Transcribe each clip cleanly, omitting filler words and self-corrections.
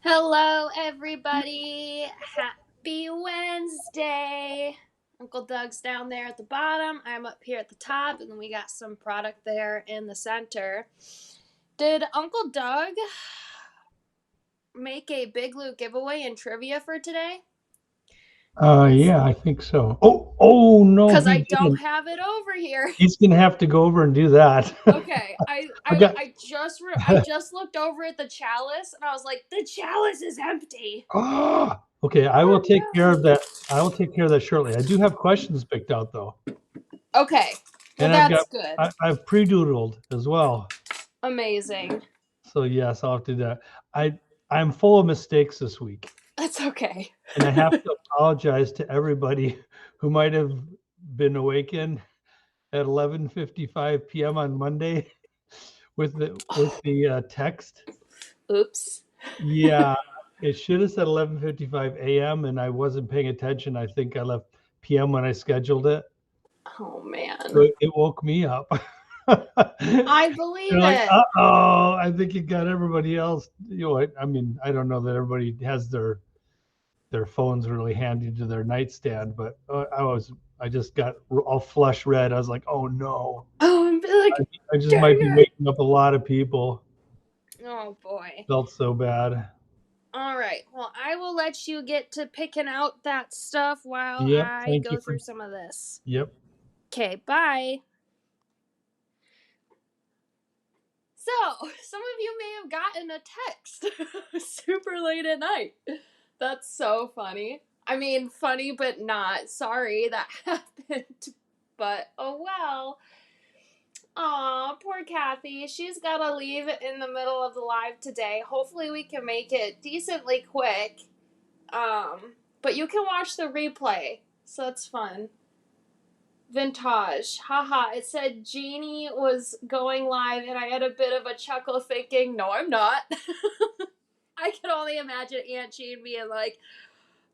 Hello, everybody. Happy Wednesday. Uncle Doug's down there at the bottom. I'm up here at the top, and then we got some product there in the center. Did Uncle Doug make a Big Loot giveaway in trivia for today? Yeah, I think so. Oh no, Because he I don't didn't. have it over here. He's gonna have to go over and do that. Okay, I I I got. I just I just looked over at the chalice and I was like, the chalice is empty. Oh, okay. I will Oh take care of no. that. I will take care of that shortly. I do have questions picked out though, Okay, well and I've that's got. good. I've pre-doodled as well. Amazing. So yes, I'll have to do that. I'm full of mistakes this week, That's okay. and I have to apologize to everybody who might have been awakened at 11:55 p.m. on Monday with the text. Oops. Yeah, it should have said 11:55 a.m. and I wasn't paying attention. I think I left p.m. when I scheduled it. Oh So man. it woke me up. I They're believe like, it. uh-oh, I think it got everybody else. I mean, I don't know that everybody has their phones really handy to their nightstand, but I just got all flush red. I was like, oh no, Oh, and be like, I just dang might be it. waking up a lot of people. Oh boy. Felt so bad. All right. Well, I will let you get to picking out that stuff while Yep, I thank you go for. through some of this. Yep. Okay, bye. So, some of you may have gotten a text super late at night. That's so funny. I mean, funny, but not. Sorry that happened. But oh well. Aw, poor Kathy. She's gotta leave in the middle of the live today. Hopefully we can make it decently quick. But you can watch the replay, so that's fun. Vintage. Haha, it said Jeannie was going live and I had a bit of a chuckle thinking, no, I'm not. I can only imagine Aunt Jean being like,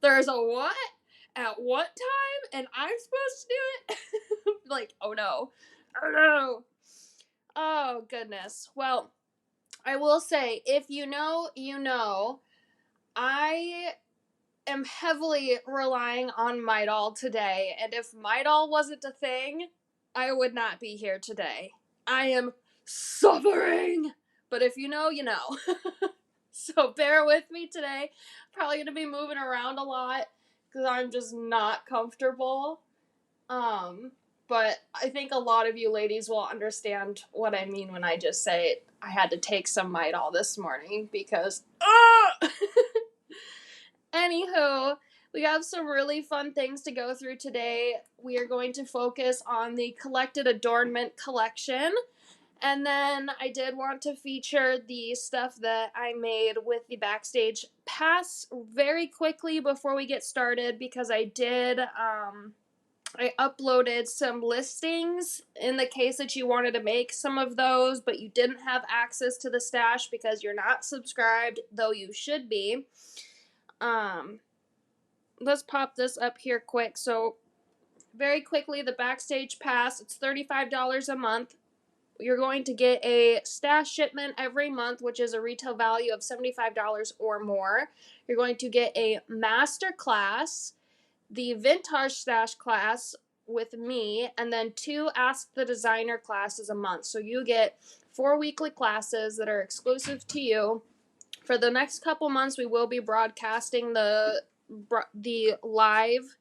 there's a what? At what time? And I'm supposed to do it? Like, oh no. Oh no. Oh, goodness. Well, I will say, if you know, you know, I am heavily relying on Midol today, and if Midol wasn't a thing, I would not be here today. I am suffering! But if you know, you know. So bear with me today. Probably going to be moving around a lot because I'm just not comfortable. Um, but I think a lot of you ladies will understand what I mean when I just say I had to take some Midol this morning because Anywho, we have some really fun things to go through today. We are going to focus on the collected Adornment collection. And then I did want to feature the stuff that I made with the Backstage Pass very quickly before we get started because I uploaded some listings in the case that you wanted to make some of those, but you didn't have access to the stash because you're not subscribed, though you should be. Um, let's pop this up here quick. So, very quickly, the Backstage Pass, it's $35 a month. You're going to get a stash shipment every month, which is a retail value of $75 or more. You're going to get a master class, the vintage stash class with me, and then 2 Ask the Designer classes a month. So you get 4 weekly classes that are exclusive to you. For the next couple months, we will be broadcasting the live,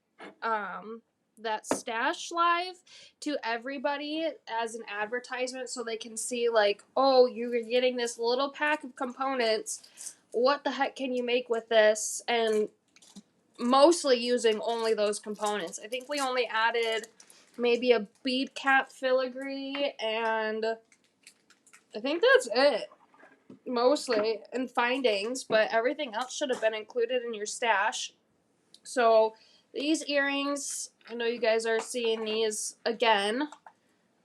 that stash live to everybody as an advertisement, so they can see like, oh, you're getting this little pack of components. What the heck can you make with this? And mostly using only those components. I think we only added maybe a bead cap filigree, and I think that's it mostly in findings, but everything else should have been included in your stash. So these earrings, I know you guys are seeing these again,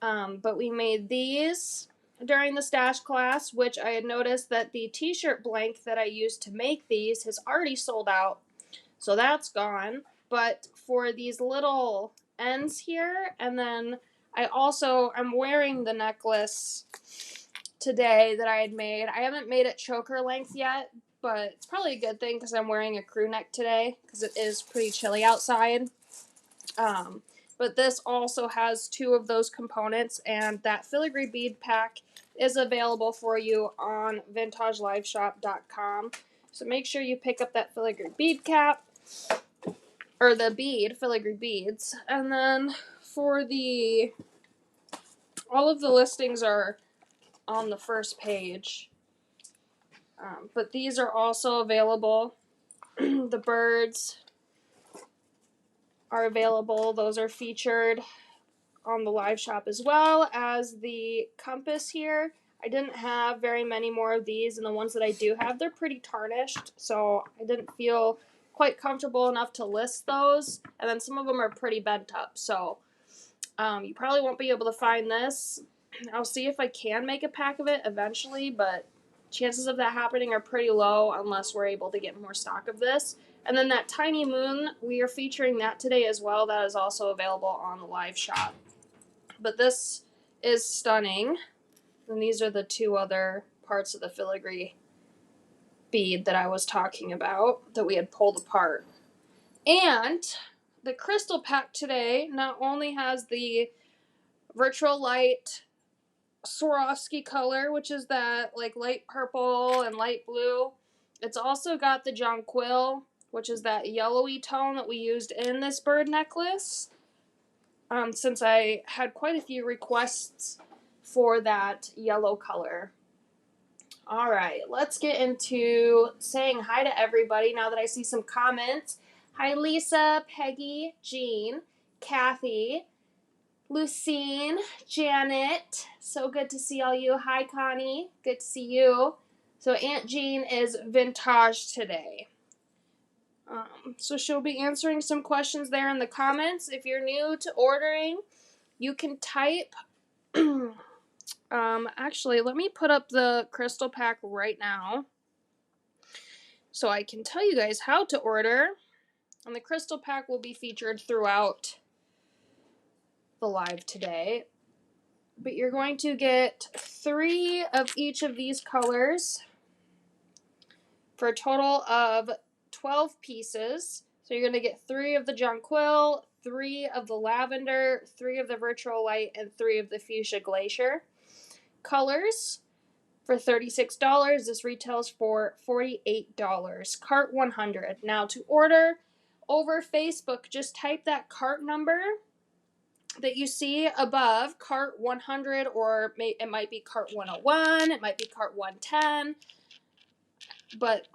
but we made these during the stash class, which I had noticed that the t-shirt blank that I used to make these has already sold out, so that's gone. But for these little ends here, and then I'm wearing the necklace today that I had made. I haven't made it choker length yet, but it's probably a good thing because I'm wearing a crew neck today because it is pretty chilly outside. But this also has 2 of those components, and that filigree bead pack is available for you on vintageliveshop.com. So make sure you pick up that filigree bead cap, or the bead, filigree beads. And then for all of the listings are on the first page. But these are also available. The birds are available. Those are featured on the live shop, as well as the compass here. I didn't have very many more of these, and the ones that I do have, they're pretty tarnished, so I didn't feel quite comfortable enough to list those. And then some of them are pretty bent up, so you probably won't be able to find this. I'll see if I can make a pack of it eventually, but chances of that happening are pretty low unless we're able to get more stock of this. And then that tiny moon, we are featuring that today as well. That is also available on the live shop. But this is stunning. And these are the 2 other parts of the filigree bead that I was talking about that we had pulled apart. And the crystal pack today not only has the Virtual Light Swarovski color, which is that like light purple and light blue. It's also got the jonquil, which is that yellowy tone that we used in this bird necklace. Since I had quite a few requests for that yellow color. All right, let's get into saying hi to everybody now that I see some comments. Hi, Lisa, Peggy, Jean, Kathy, Lucine, Janet. So good to see all you. Hi, Connie. Good to see you. So Aunt Jean is vintage today. So she'll be answering some questions there in the comments. If you're new to ordering, you can type. Actually, let me put up the crystal pack right now so I can tell you guys how to order. And the crystal pack will be featured throughout the live today. But you're going to get 3 of each of these colors for a total of 12 pieces. So you're going to get 3 of the jonquil, 3 of the lavender, 3 of the virtual light, and 3 of the fuchsia glacier colors for $36. This retails for $48. Cart 100. Now to order over Facebook, just type that cart number that you see above, cart 100, or it might be cart 101, it might be cart 110, but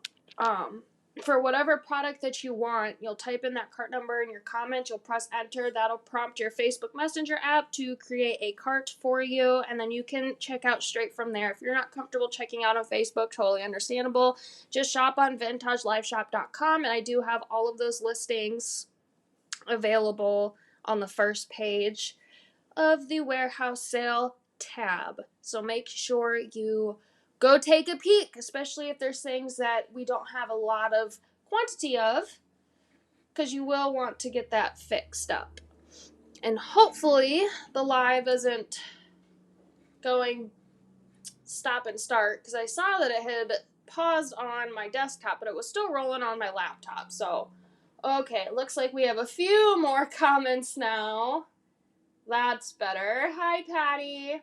for whatever product that you want, you'll type in that cart number in your comment, you'll press enter, that'll prompt your Facebook Messenger app to create a cart for you, and then you can check out straight from there. If you're not comfortable checking out on Facebook, totally understandable. Just shop on vintageliveshop.com, and I do have all of those listings available on the first page of the warehouse sale tab. So make sure you go take a peek, especially if there's things that we don't have a lot of quantity of, because you will want to get that fixed up. And hopefully the live isn't going stop and start, because I saw that it had paused on my desktop, but it was still rolling on my laptop. So, okay, it looks like we have a few more comments now. That's better. Hi, Patty.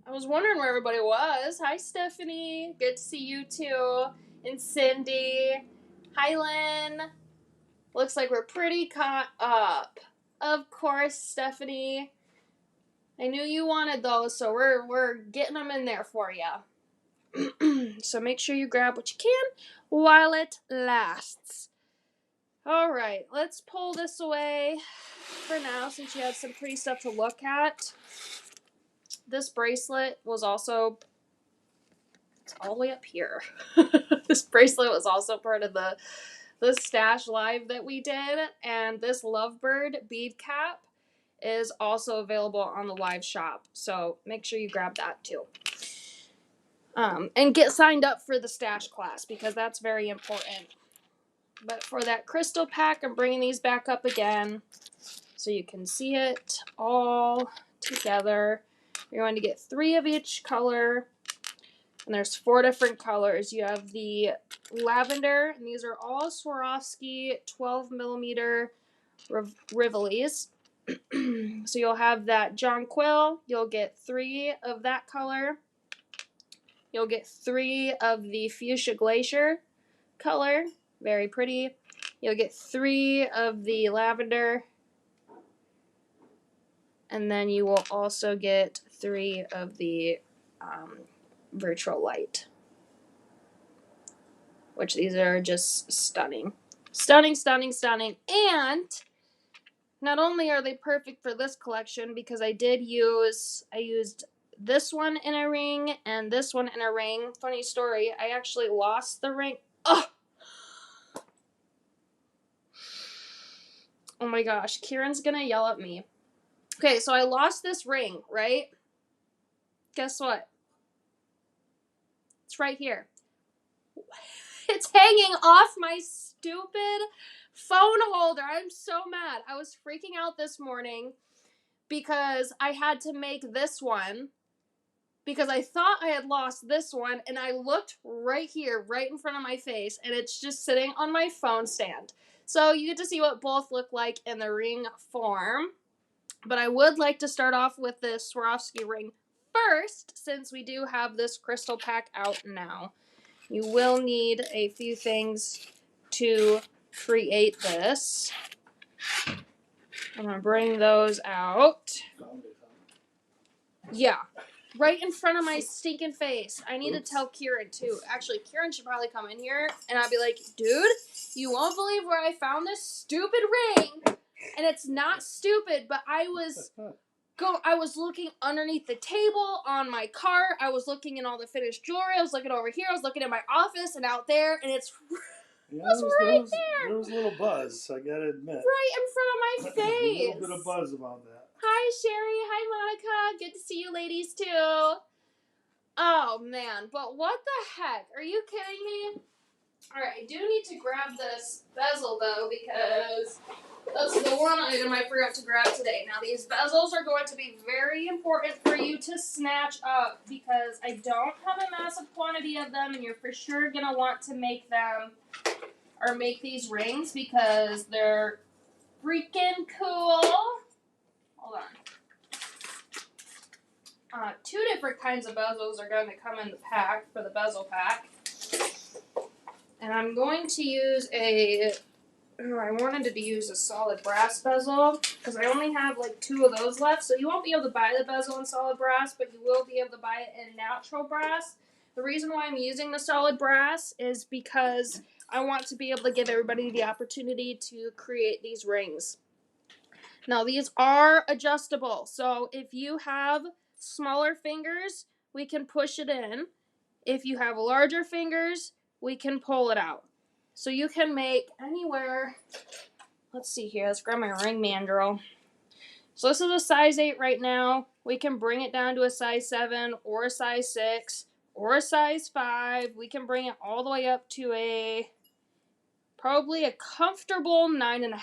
I was wondering where everybody was. Hi, Stephanie. Good to see you too. And Cindy. Hi, Lynn. Looks like we're pretty caught up. Of course, Stephanie. I knew you wanted those, so we're getting them in there for you. So make sure you grab what you can while it lasts. All right, let's pull this away for now since you had some pretty stuff to look at. This bracelet was also, it's all the way up here. This bracelet was also part of the stash live that we did, and this lovebird bead cap is also available on the live shop, so make sure you grab that too. And get signed up for the stash class, because that's very important. But for that crystal pack, I'm bringing these back up again so you can see it all together. You're going to get 3 of each color And there's 4 different colors. You have the lavender, and these are all Swarovski 12 millimeter Rivolis. So you'll have that jonquil. You'll get 3 of that color. You'll get 3 of the fuchsia glacier color. Very pretty. You'll get 3 of the lavender. And then you will also get 3 of the virtual light. Which these are just stunning. Stunning, stunning, stunning. And not only are they perfect for this collection, because I used this one in a ring and this one in a ring. Funny story, I actually lost the ring. Oh my gosh, Kieran's gonna yell at me. Okay, so I lost this ring, right? Guess what? It's right here. It's hanging off my stupid phone holder. I'm so mad. I was freaking out this morning because I had to make this one because I thought I had lost this one, and I looked right here, right in front of my face, and it's just sitting on my phone stand. So you get to see what both look like in the ring form. But I would like to start off with this Swarovski ring first, since we do have this crystal pack out now. You will need a few things to create this. I'm going to bring those out. Yeah, right in front of my stinking face. I need to tell Kieran, too. Actually, Kieran should probably come in here, and I'll be like, dude, you won't believe where I found this stupid ring. And it's not stupid, but I was looking underneath the table on my cart. I was looking in all the finished jewelry. I was looking over here. I was looking in my office and out there, and it's right there. There was a little buzz, I gotta admit. Right in front of my face. A little bit of buzz about that. Hi, Sherry. Hi, Monica. Good to see you ladies, too. Oh, man. But what the heck? Are you kidding me? All right, I do need to grab this bezel, though, because that's the one item I forgot to grab today. Now, these bezels are going to be very important for you to snatch up because I don't have a massive quantity of them, and you're for sure going to want to make them or make these rings because they're freaking cool. Hold on. 2 different kinds of bezels are going to come in the pack for the bezel pack. And I'm going to use I wanted to use a solid brass bezel because I only have like 2 of those left. So you won't be able to buy the bezel in solid brass, but you will be able to buy it in natural brass. The reason why I'm using the solid brass is because I want to be able to give everybody the opportunity to create these rings. Now, these are adjustable. So if you have smaller fingers, we can push it in. If you have larger fingers, we can pull it out. So you can make anywhere. Let's see here. Let's grab my ring mandrel. So this is a size 8 right now. We can bring it down to a size 7 or a size 6 or a size 5. We can bring it all the way up to probably a comfortable 9.5.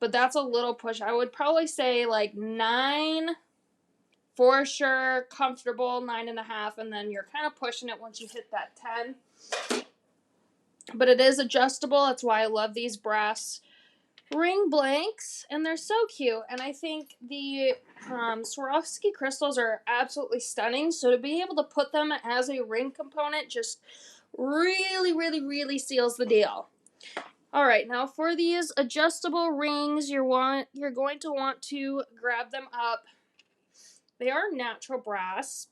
But that's a little push. I would probably say like 9 for sure, comfortable 9.5, and then you're kind of pushing it once you hit that 10. But it is adjustable. That's why I love these brass ring blanks, and they're so cute. And I think the Swarovski crystals are absolutely stunning. So to be able to put them as a ring component just really, really, really seals the deal. All right, now for these adjustable rings, you're going to want to grab them up. They are natural brass.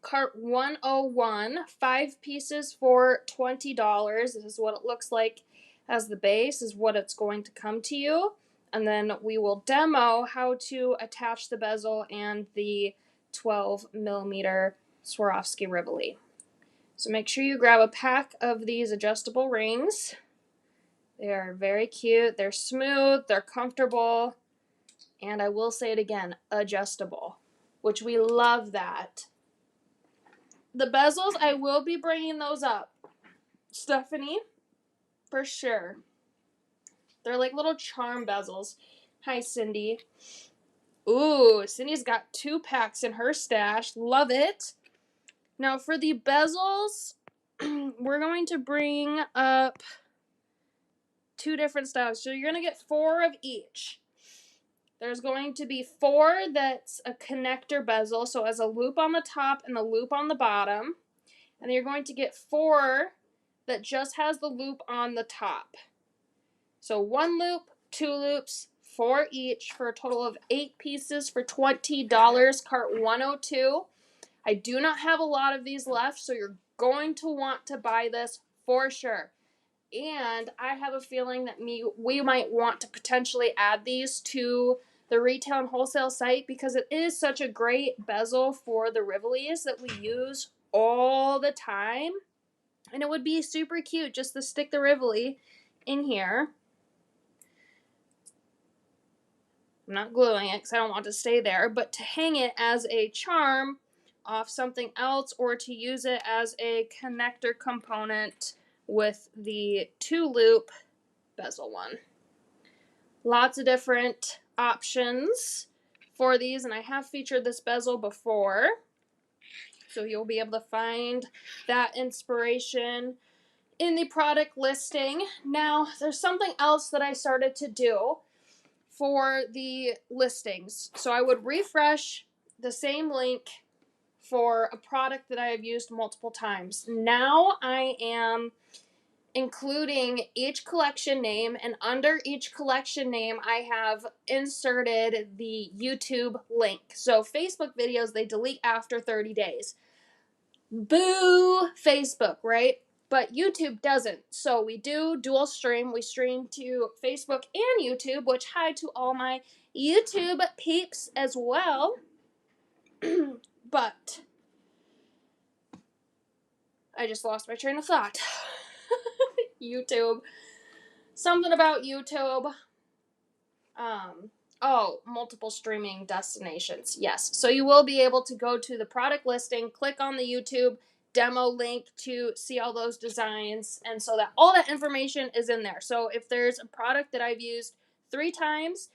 Cart 101, 5 pieces for $20. This is what it looks like as the base, is what it's going to come to you. And then we will demo how to attach the bezel and the 12 millimeter Swarovski Rivoli. So make sure you grab a pack of these adjustable rings. They are very cute. They're smooth. They're comfortable. And I will say it again, adjustable, which we love that. The bezels, I will be bringing those up. Stephanie, for sure. They're like little charm bezels. Hi, Cindy. Ooh, Cindy's got 2 packs in her stash. Love it. Now for the bezels, we're going to bring up 2 different styles. So you're going to get 4 of each. There's going to be 4 that's a connector bezel, so it has a loop on the top and a loop on the bottom. And then you're going to get 4 that just has the loop on the top. So 1 loop, 2 loops, 4 each for a total of 8 pieces for $20, cart 102. I do not have a lot of these left, so you're going to want to buy this for sure. And I have a feeling that we might want to potentially add these to the retail and wholesale site because it is such a great bezel for the Rivolis that we use all the time. And it would be super cute just to stick the Rivoli in here. I'm not gluing it because I don't want it to stay there, but to hang it as a charm off something else or to use it as a connector component with the 2-loop bezel one. Lots of different options for these, and I have featured this bezel before, so you'll be able to find that inspiration in the product listing. Now, there's something else that I started to do for the listings. So I would refresh the same link for a product that I have used multiple times. Now I am including each collection name, and under each collection name I have inserted the YouTube link. So Facebook videos, they delete after 30 days. Boo Facebook, right? But YouTube doesn't. So we do dual stream. We stream to Facebook and YouTube, which hi to all my YouTube peeps as well. But I just lost my train of thought. YouTube. Something about YouTube. Multiple streaming destinations. Yes. So you will be able to go to the product listing, click on the YouTube demo link to see all those designs, and so that all that information is in there. So if there's a product that I've used 3 times,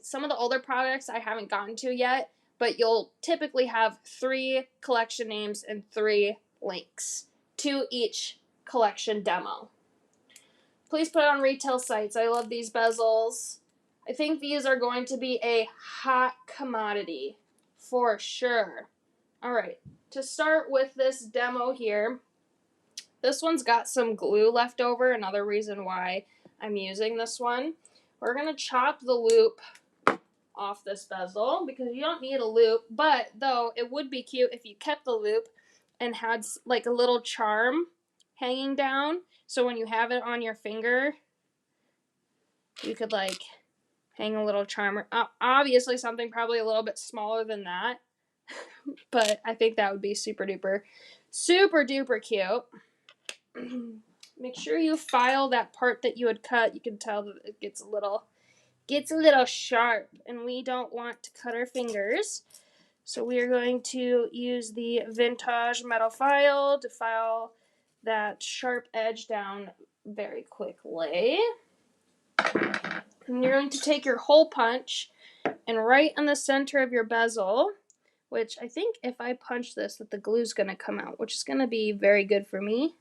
some of the older products I haven't gotten to yet, but you'll typically have 3 collection names and 3 links to each collection demo. Please put it on retail sites. I love these bezels. I think these are going to be a hot commodity for sure. All right, to start with this demo here, this one's got some glue left over, another reason why I'm using this one. We're going to chop the loop off this bezel because you don't need a loop, but though it would be cute if you kept the loop and had like a little charm hanging down, so when you have it on your finger, you could like hang a little charm. Obviously something probably a little bit smaller than that, but I think that would be super duper cute. Make sure you file that part that you had cut. You can tell that it gets a little sharp, and we don't want to cut our fingers. So we are going to use the vintage metal file to file that sharp edge down very quickly. And you're going to take your hole punch and right in the center of your bezel, which I think if I punch this that the glue's going to come out, which is going to be very good for me.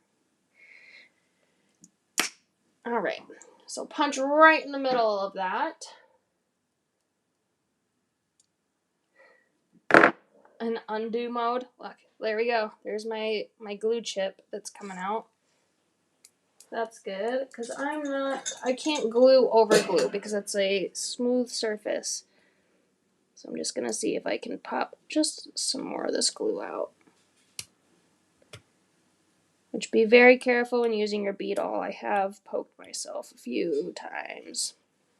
All right, so punch right in the middle of that. And undo mode. Look, there we go. There's my glue chip that's coming out. That's good, because I can't glue over glue because it's a smooth surface. So I'm just going to see if I can pop just some more of this glue out. Which, be very careful when using your bead awl. I have poked myself a few times.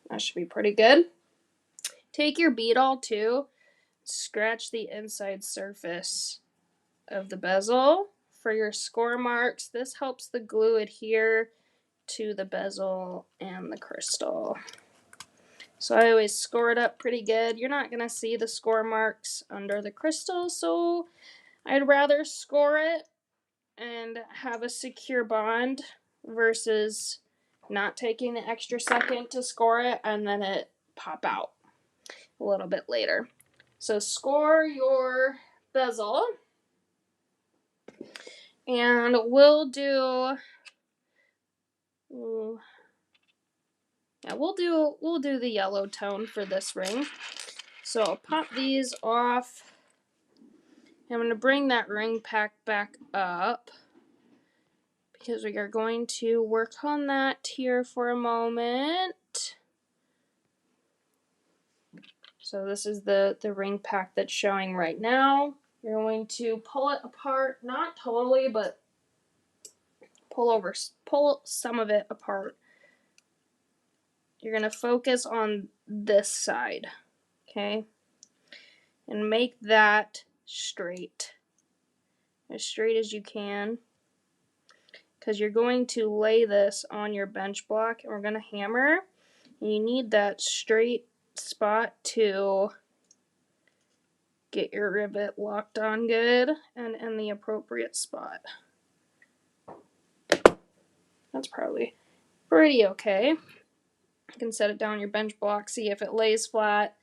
That should be pretty good. Take your bead awl too. Scratch the inside surface of the bezel for your score marks. This helps the glue adhere to the bezel and the crystal. So I always score it up pretty good. You're not going to see the score marks under the crystal, so I'd rather score it and have a secure bond versus not taking the extra second to score it and then it pop out. a little bit later. So score your bezel, and we'll do the yellow tone for this ring. So I'll pop these off. I'm going to bring that ring pack back up because we are going to work on that here for a moment. So this is the ring pack that's showing right now. You're going to pull it apart, not totally, but pull some of it apart. You're going to focus on this side, okay? And make that straight. As straight as you can. Because you're going to lay this on your bench block and we're going to hammer. And you need that straight spot to get your rivet locked on good and in the appropriate spot. That's probably pretty okay. You can set it down on your bench block, see if it lays flat.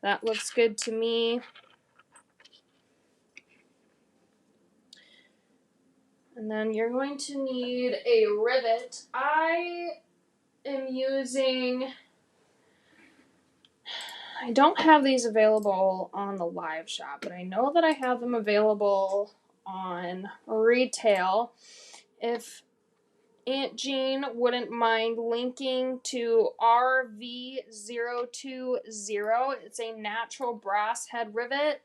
That looks good to me. And then you're going to need a rivet. I don't have these available on the live shop, but I know that I have them available on retail. If Aunt Jean wouldn't mind linking to RV020. It's a natural brass head rivet.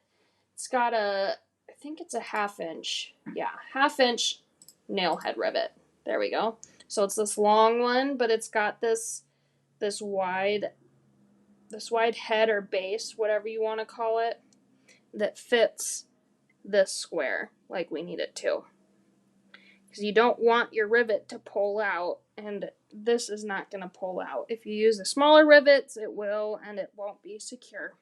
It's got I think it's a half-inch nail head rivet. There we go. So it's this long one, but it's got this wide head or base, whatever you want to call it, that fits this square like we need it to. Because you don't want your rivet to pull out, and this is not going to pull out. If you use the smaller rivets, it will, and it won't be secure.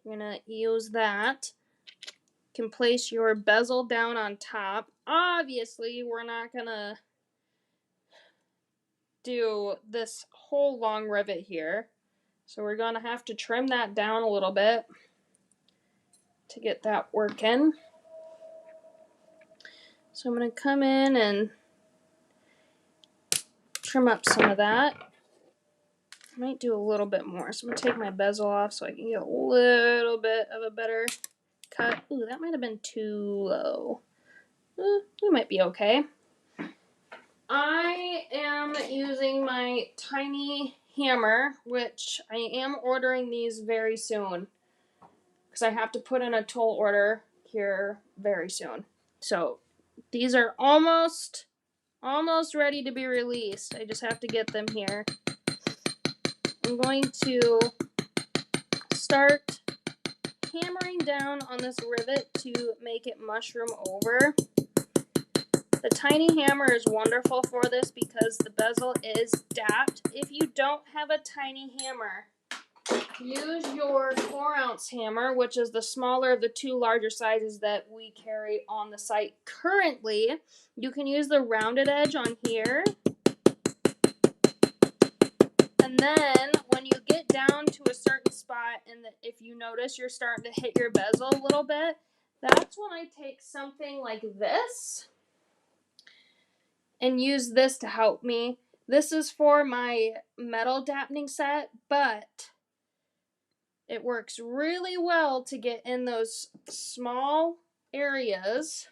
You're going to use that. You can place your bezel down on top. Obviously, we're not going to do this whole long rivet here. So we're going to have to trim that down a little bit to get that working. So I'm going to come in and trim up some of that. I might do a little bit more. So I'm going to take my bezel off so I can get a little bit of a better cut. Ooh, that might have been too low. We might be okay. I am using my tiny hammer, which I am ordering these very soon. Because I have to put in a toll order here very soon. So these are almost ready to be released. I just have to get them here. I'm going to start hammering down on this rivet to make it mushroom over. The tiny hammer is wonderful for this because the bezel is dapped. If you don't have a tiny hammer, use your 4-ounce hammer, which is the smaller of the two larger sizes that we carry on the site currently. You can use the rounded edge on here. And then when you get down to a certain spot, and if you notice you're starting to hit your bezel a little bit, that's when I take something like this and use this to help me. This is for my metal dampening set, but it works really well to get in those small areas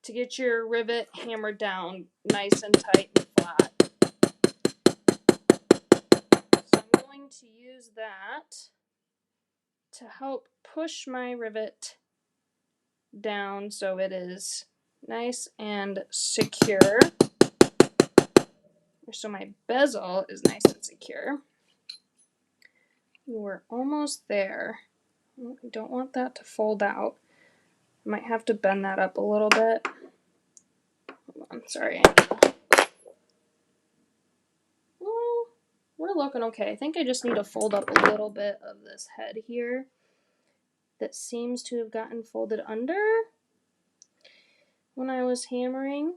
to get your rivet hammered down nice and tight and flat. So I'm going to use that to help push my rivet down so it is nice and secure. So my bezel is nice and secure. We're almost there. I don't want that to fold out. I might have to bend that up a little bit. Hold on, sorry. Well, we're looking okay. I think I just need to fold up a little bit of this head here that seems to have gotten folded under when I was hammering.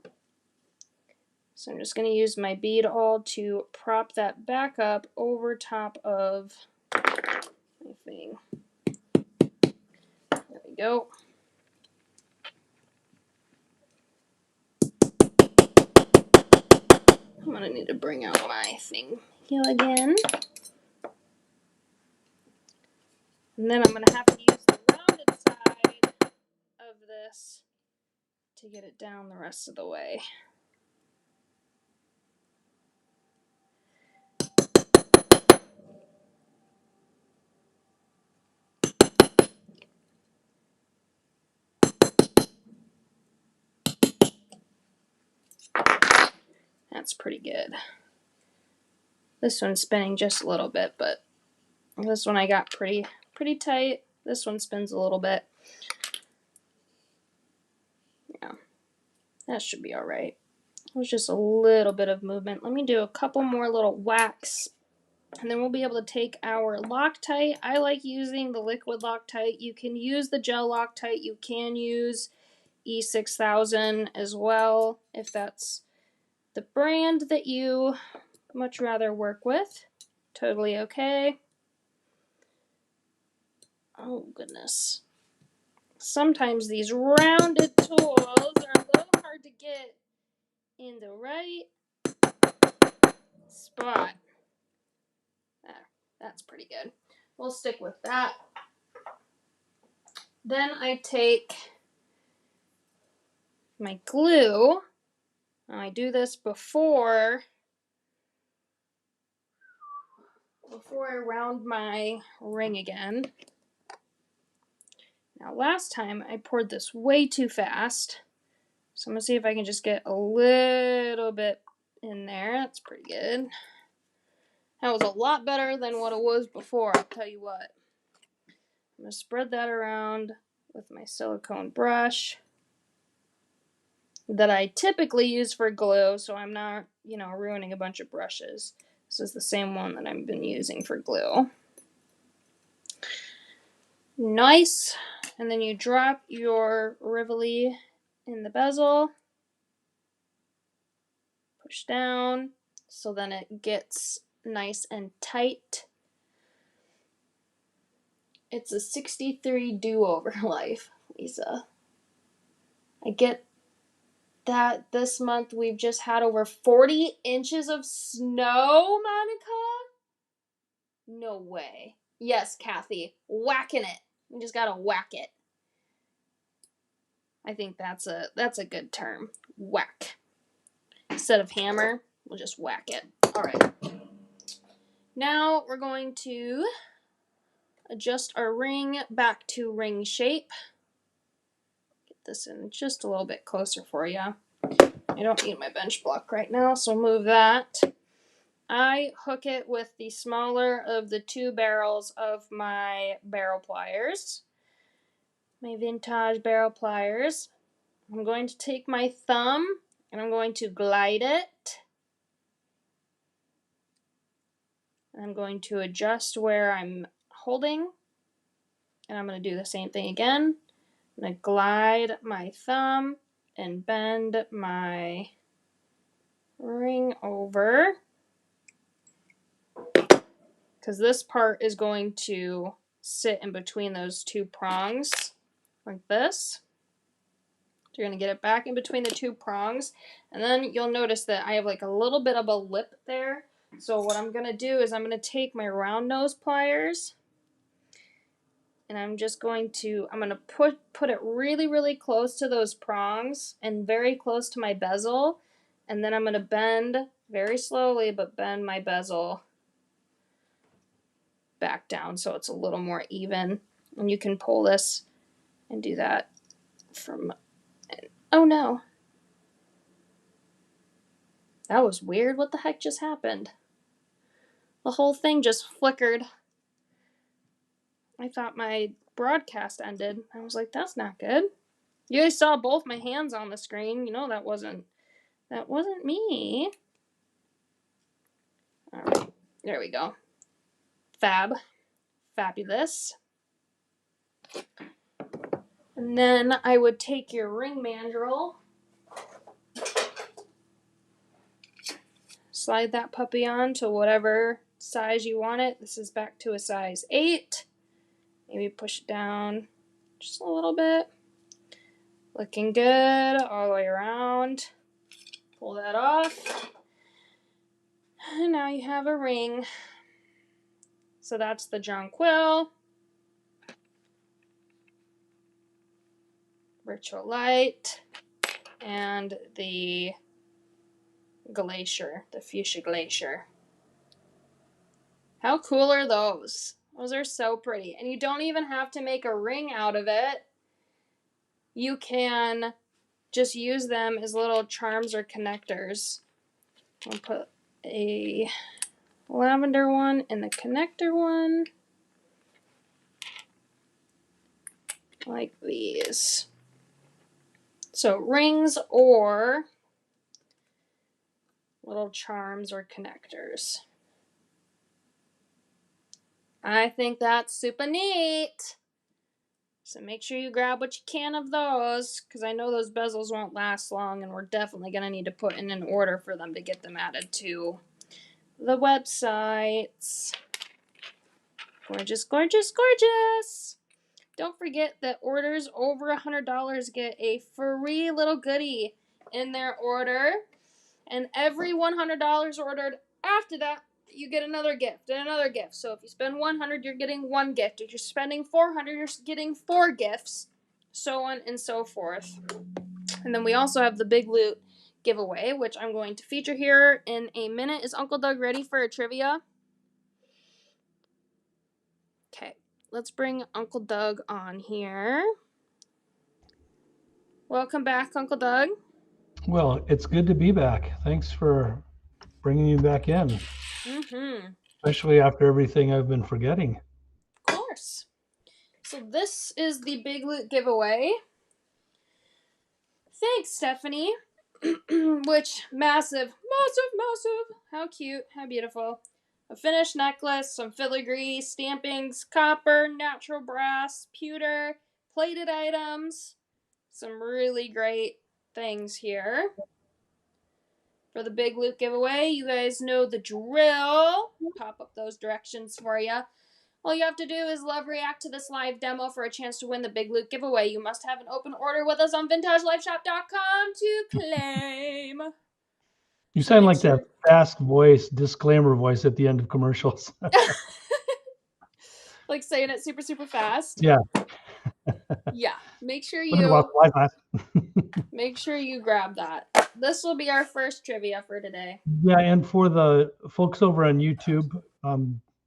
So I'm just going to use my bead awl to prop that back up over top of thing. There we go. I'm gonna need to bring out my thing here again. And then I'm gonna have to use the rounded side of this to get it down the rest of the way. That's pretty good. This one's spinning just a little bit, but this one I got pretty tight. This one spins a little bit. Yeah, that should be all right. It was just a little bit of movement. Let me do a couple more little whacks, and then we'll be able to take our Loctite. I like using the liquid Loctite. You can use the gel Loctite. You can use E6000 as well, if that's the brand that you much rather work with. Totally okay. Oh, goodness. Sometimes these rounded tools are a little hard to get in the right spot. That's pretty good. We'll stick with that. Then I take my glue. I do this before I round my ring again. Now last time I poured this way too fast. So I'm going to see if I can just get a little bit in there. That's pretty good. That was a lot better than what it was before, I'll tell you what. I'm going to spread that around with my silicone brush that I typically use for glue, so I'm not, ruining a bunch of brushes. This is the same one that I've been using for glue. Nice. And then you drop your Rivoli in the bezel. Push down so then it gets nice and tight. It's a 63 do-over life, Lisa. I get that this month we've just had over 40 inches of snow, Monica? No way. Yes, Kathy. Whacking it. We just gotta whack it. I think that's a good term. Whack. Instead of hammer, we'll just whack it. Alright. Now we're going to adjust our ring back to ring shape. Get this in just a little bit closer for you. I don't need my bench block right now, so move that. I hook it with the smaller of the two barrels of my barrel pliers. My vintage barrel pliers. I'm going to take my thumb and I'm going to glide it. I'm going to adjust where I'm holding. And I'm going to do the same thing again. I'm going to glide my thumb and bend my ring over. Because this part is going to sit in between those two prongs. Like this. So you're going to get it back in between the two prongs. And then you'll notice that I have like a little bit of a lip there. So what I'm going to do is I'm going to take my round nose pliers. And I'm going to put it really, really close to those prongs. And very close to my bezel. And then I'm going to bend, very slowly, but bend my bezel back down so it's a little more even. And you can pull this and do that from... Oh no. That was weird. What the heck just happened? The whole thing just flickered. I thought my broadcast ended. I was like, that's not good. You guys saw both my hands on the screen. You know that wasn't me. Alright, there we go. Fabulous. And then I would take your ring mandrel, slide that puppy on to whatever size you want it. This is back to a size 8. Maybe push it down just a little bit. Looking good all the way around. Pull that off. And now you have a ring. So that's the Jonquil. Virtual Light. And the Glacier, the Fuchsia Glacier. How cool are those? Those are so pretty. And you don't even have to make a ring out of it. You can just use them as little charms or connectors. I'll put a lavender one in the connector one. Like these. So rings or little charms or connectors. I think that's super neat. So make sure you grab what you can of those, because I know those bezels won't last long, and we're definitely going to need to put in an order for them to get them added to the websites. Gorgeous, gorgeous, gorgeous. Don't forget that orders over $100 get a free little goodie in their order. And every $100 ordered after that, you get another gift and another gift. So if you spend $100, you're getting one gift. If you're spending $400, you're getting 4 gifts. So on and so forth. And then we also have the Big Loot giveaway, which I'm going to feature here in a minute. Is Uncle Doug ready for a trivia? Okay, let's bring Uncle Doug on here. Welcome back, Uncle Doug. Well, it's good to be back. Thanks for bringing me back in. Especially after everything I've been forgetting. Of course. So this is the Big Loot giveaway. Thanks, Stephanie. Which, massive, massive, massive. How cute, how beautiful. A finished necklace, some filigree, stampings, copper, natural brass, pewter, plated items. Some really great things here. For the Big Loot giveaway, you guys know the drill. Pop up those directions for you. All you have to do is love react to this live demo for a chance to win the Big Loot giveaway. You must have an open order with us on vintagelifeshop.com to claim. You sound like that fast voice, disclaimer voice at the end of commercials. Like saying it super, super fast? Yeah. Yeah. Make sure you grab that. This will be our first trivia for today. Yeah, and for the folks over on YouTube,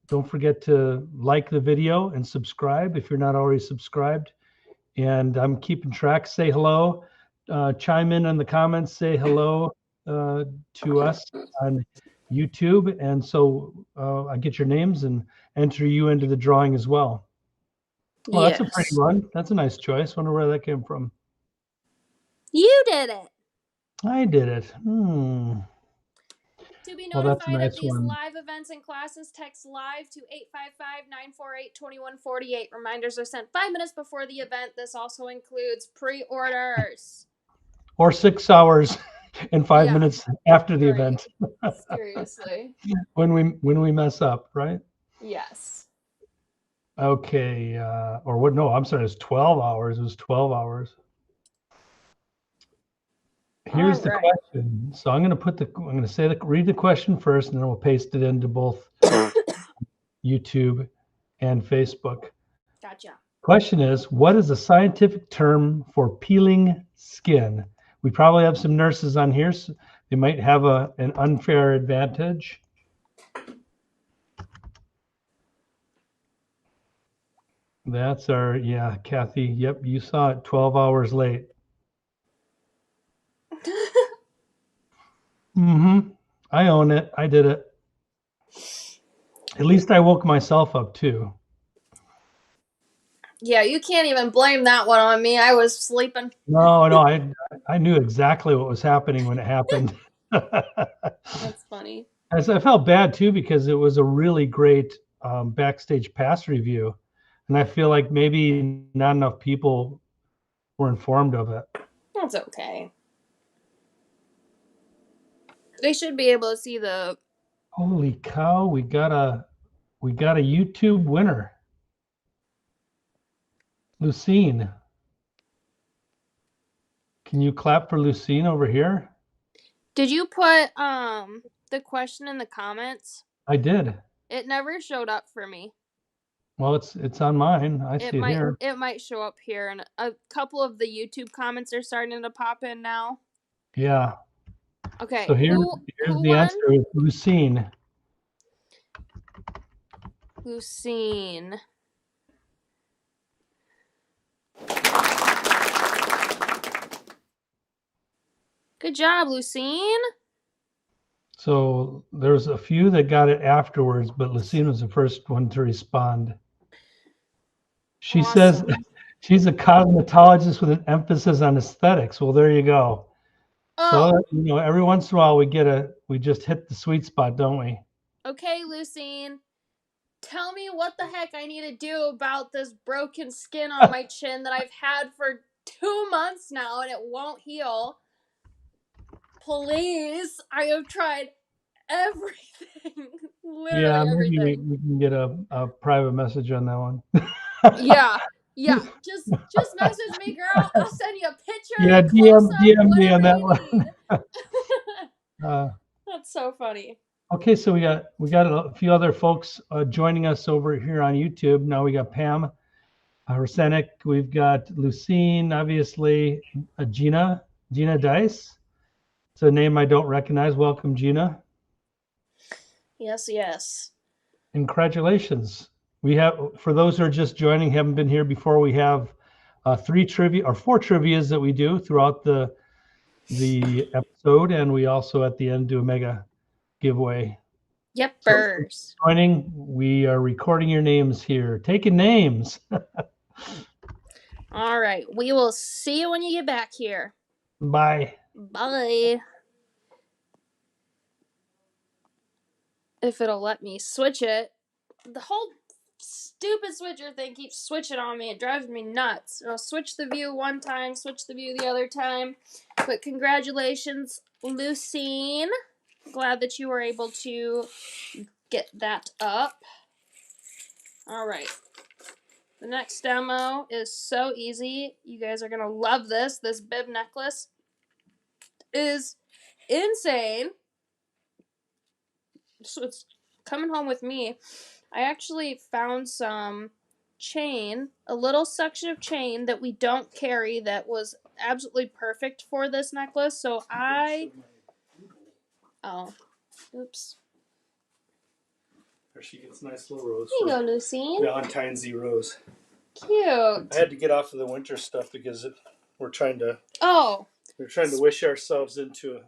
don't forget to like the video and subscribe if you're not already subscribed. And I'm keeping track. Say hello. Chime in the comments. Say hello to us on YouTube. And so I get your names and enter you into the drawing as well. Well, yes. That's a pretty one. That's a nice choice. Wonder where that came from. You did it. I did it. To be notified of these live events and classes, text live to 855-948-2148. Reminders are sent 5 minutes before the event. This also includes pre-orders. Or 6 hours and 5 minutes after the event. Seriously. when we mess up, right? Yes. Okay. Or what? No, I'm sorry. It's 12 hours. It was 12 hours. Here's the question. So I'm going to read the question first, and then we'll paste it into both YouTube and Facebook. Gotcha. Question is, what is a scientific term for peeling skin? We probably have some nurses on here, so they might have an unfair advantage. That's Kathy. Yep, you saw it 12 hours late. I own it. I did it. At least I woke myself up too. Yeah, you can't even blame that one on me. I was sleeping. No, I knew exactly what was happening when it happened. That's funny. I felt bad too because it was a really great backstage pass review, and I feel like maybe not enough people were informed of it. That's okay. They should be able to see the. Holy cow! We got a YouTube winner. Lucine. Can you clap for Lucine over here? Did you put the question in the comments? I did. It never showed up for me. Well, it's on mine. I see it here. It might show up here, and a couple of the YouTube comments are starting to pop in now. Yeah. Okay. So here's who the won? answer is Lucine. Lucine. Good job, Lucine. So there's a few that got it afterwards, but Lucine was the first one to respond. She says she's a cosmetologist with an emphasis on aesthetics. Well, there you go. Oh. So, every once in a while we just hit the sweet spot, don't we? Okay, Lucine. Tell me what the heck I need to do about this broken skin on my chin that I've had for 2 months now and it won't heal. Please. I have tried everything. Literally Maybe everything. we can get a private message on that one. Yeah. Just message me, girl. I'll send you a picture, Yeah, close up, DM me on whatever that you one. need. That's so funny. Okay, so we got a few other folks joining us over here on YouTube. Now we got Pam Arsenik, we've got Lucine, obviously, Gina Dice. It's a name I don't recognize. Welcome, Gina. Yes. And congratulations. We have, for those who are just joining, haven't been here before, we have 4 trivias that we do throughout the episode, and we also at the end do a mega giveaway. Yepers. So joining, we are recording your names here, taking names. All right, we will see you when you get back here. Bye. Bye. If it'll let me switch it. The whole stupid switcher thing keeps switching on me. It drives me nuts. I'll switch the view one time, switch the view the other time. But congratulations, Lucine. Glad that you were able to get that up. All right. The next demo is so easy. You guys are going to love this. This bib necklace is insane. So it's coming home with me. I actually found some chain, a little section of chain that we don't carry that was absolutely perfect for this necklace. So oops. There she gets a nice little rose. Here you go, Lucine. Valentine's Day rose. Cute. I had to get off of the winter stuff because we're trying to wish ourselves into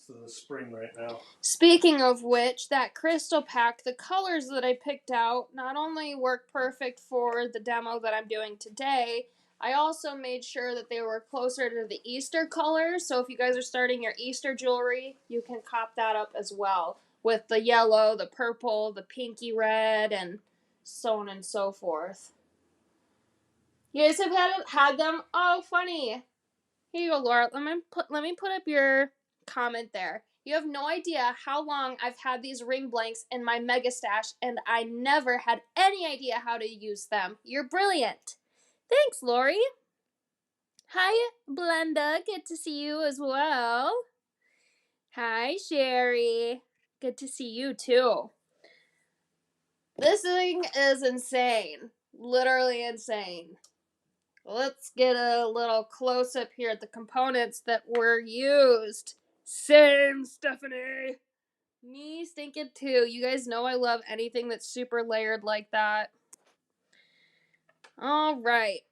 the spring right now. Speaking of which, that crystal pack, the colors that I picked out not only work perfect for the demo that I'm doing today, I also made sure that they were closer to the Easter colors. So if you guys are starting your Easter jewelry, you can cop that up as well with the yellow, the purple, the pinky red, and so on and so forth. You guys have had them? Oh, funny. Here you go, Laura. Let me put up your comment there. You have no idea how long I've had these ring blanks in my mega stash, and I never had any idea how to use them. You're brilliant. Thanks, Lori. Hi, Blenda. Good to see you as well. Hi, Sherry. Good to see you too. This thing is insane. Literally insane. Let's get a little close up here at the components that were used. Same, Stephanie. Me stinking too. You guys know I love anything that's super layered like that. Alright.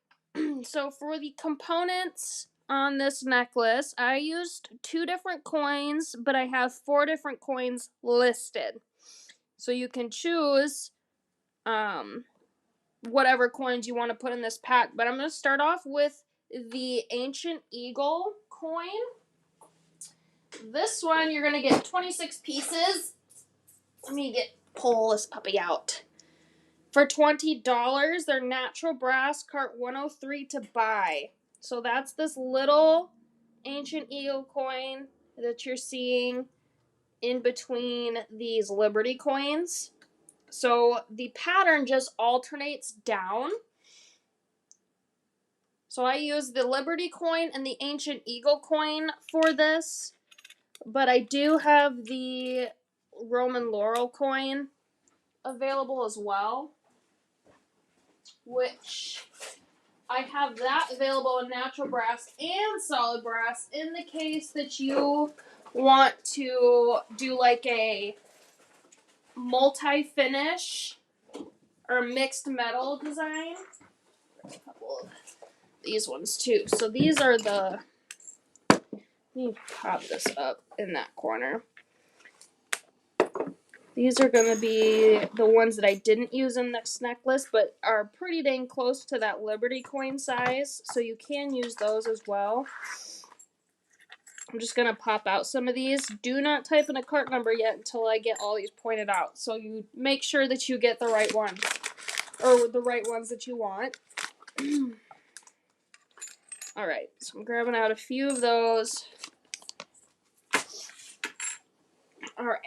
So for the components on this necklace, I used 2 different coins, but I have 4 different coins listed. So you can choose whatever coins you want to put in this pack. But I'm going to start off with the Ancient Eagle coin. This one, you're going to get 26 pieces. Let me pull this puppy out. For $20, they're natural brass, cart 103 to buy. So that's this little Ancient Eagle coin that you're seeing in between these Liberty coins. So the pattern just alternates down. So I use the Liberty coin and the Ancient Eagle coin for this, but I do have the Roman Laurel coin available as well, which I have that available in natural brass and solid brass in the case that you want to do like a multi-finish or mixed metal design. A couple of these ones too. So these are the, let me pop this up in that corner. These are going to be the ones that I didn't use in this necklace, but are pretty dang close to that Liberty coin size, so you can use those as well. I'm just going to pop out some of these. Do not type in a cart number yet until I get all these pointed out, so you make sure that you get the right one, or the right ones that you want. Alright, so I'm grabbing out a few of those. Alright.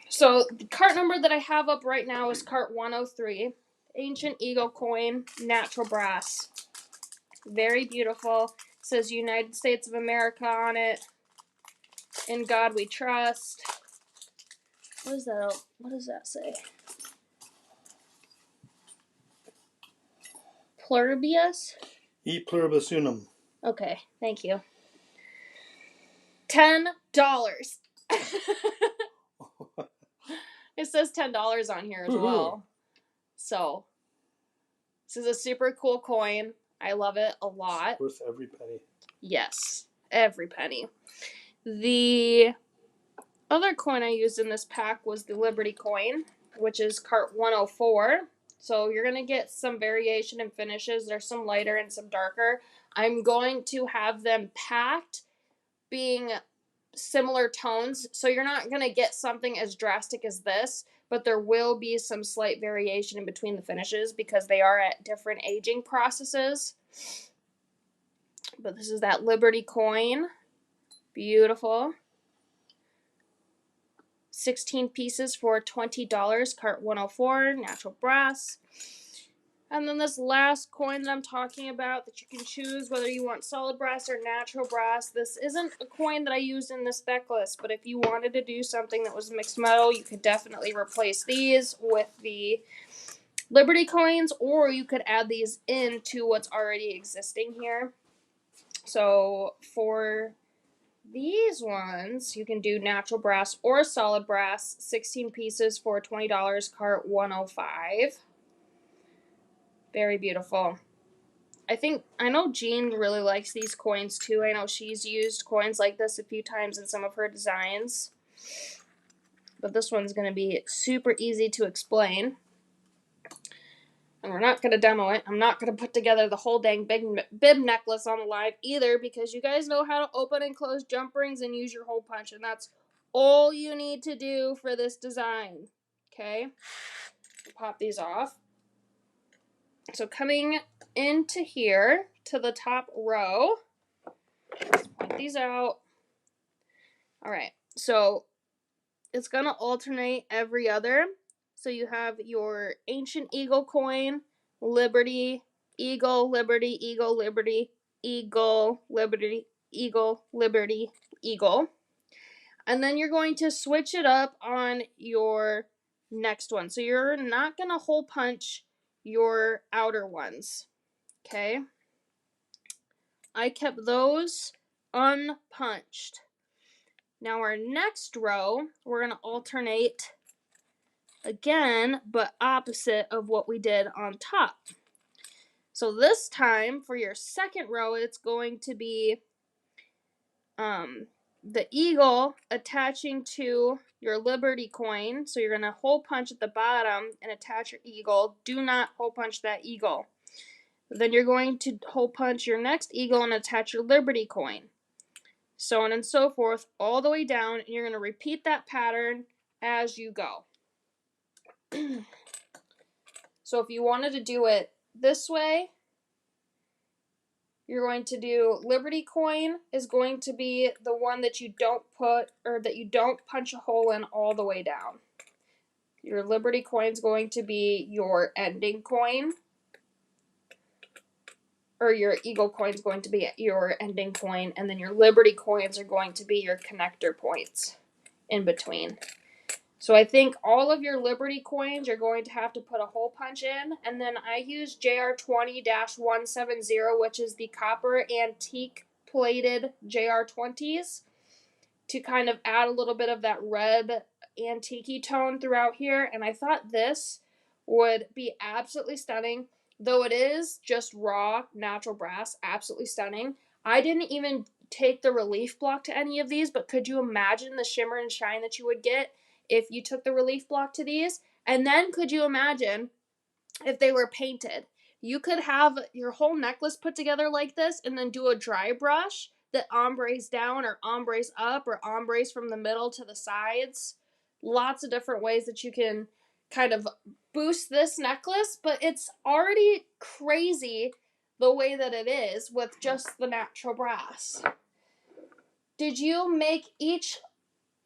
So, the cart number that I have up right now is cart 103. Ancient Eagle coin, natural brass. Very beautiful. It says United States of America on it. In God we trust. What is that? What does that say? Pluribus? E pluribus unum. Okay, thank you. $10. It says $10 on here as well. So, this is a super cool coin. I love it a lot. It's worth every penny. Yes, every penny. The other coin I used in this pack was the Liberty coin, which is cart 104. So you're going to get some variation in finishes. There's some lighter and some darker. I'm going to have them packed being similar tones, so you're not going to get something as drastic as this, but there will be some slight variation in between the finishes because they are at different aging processes. But this is that Liberty coin. Beautiful. 16 pieces for $20, cart 104, natural brass. And then this last coin that I'm talking about that you can choose whether you want solid brass or natural brass. This isn't a coin that I used in this necklace, but if you wanted to do something that was mixed metal, you could definitely replace these with the Liberty coins, or you could add these into what's already existing here. So for these ones, you can do natural brass or solid brass, 16 pieces for $20, cart 105. Very beautiful. I know Jean really likes these coins too. I know she's used coins like this a few times in some of her designs. But this one's going to be super easy to explain. And we're not going to demo it. I'm not going to put together the whole dang bib necklace on the live either, because you guys know how to open and close jump rings and use your hole punch. And that's all you need to do for this design. Okay? Pop these off. So coming into here to the top row, let's point these out. Alright, so it's going to alternate every other. So you have your Ancient Eagle coin, Liberty, Eagle, Liberty, Eagle, Liberty, Eagle, Liberty, Eagle, Liberty, Eagle. And then you're going to switch it up on your next one. So you're not going to hole punch your outer ones. Okay? I kept those unpunched. Now our next row, we're going to alternate again, but opposite of what we did on top. So this time, for your second row, it's going to be the eagle attaching to your Liberty coin. So you're going to hole punch at the bottom and attach your eagle. Do not hole punch that eagle. Then you're going to hole punch your next eagle and attach your Liberty coin. So on and so forth, all the way down, and you're going to repeat that pattern as you go. So if you wanted to do it this way, you're going to do Liberty coin is going to be the one that you don't put, or that you don't punch a hole in all the way down. Your Liberty coin is going to be your ending coin, or your eagle coin is going to be at your ending point, and then your liberty coins are going to be your connector points in between. So I think all of your liberty coins you're going to have to put a hole punch in, and then I use JR20-170, which is the copper antique plated JR20s, to kind of add a little bit of that red antique tone throughout here, and I thought this would be absolutely stunning. Though it is just raw natural brass, absolutely stunning. I didn't even take the relief block to any of these, but could you imagine the shimmer and shine that you would get if you took the relief block to these? And then could you imagine if they were painted? You could have your whole necklace put together like this and then do a dry brush that ombres down or ombres up or ombres from the middle to the sides. Lots of different ways that you can kind of boost this necklace, but it's already crazy the way that it is with just the natural brass. Did you make each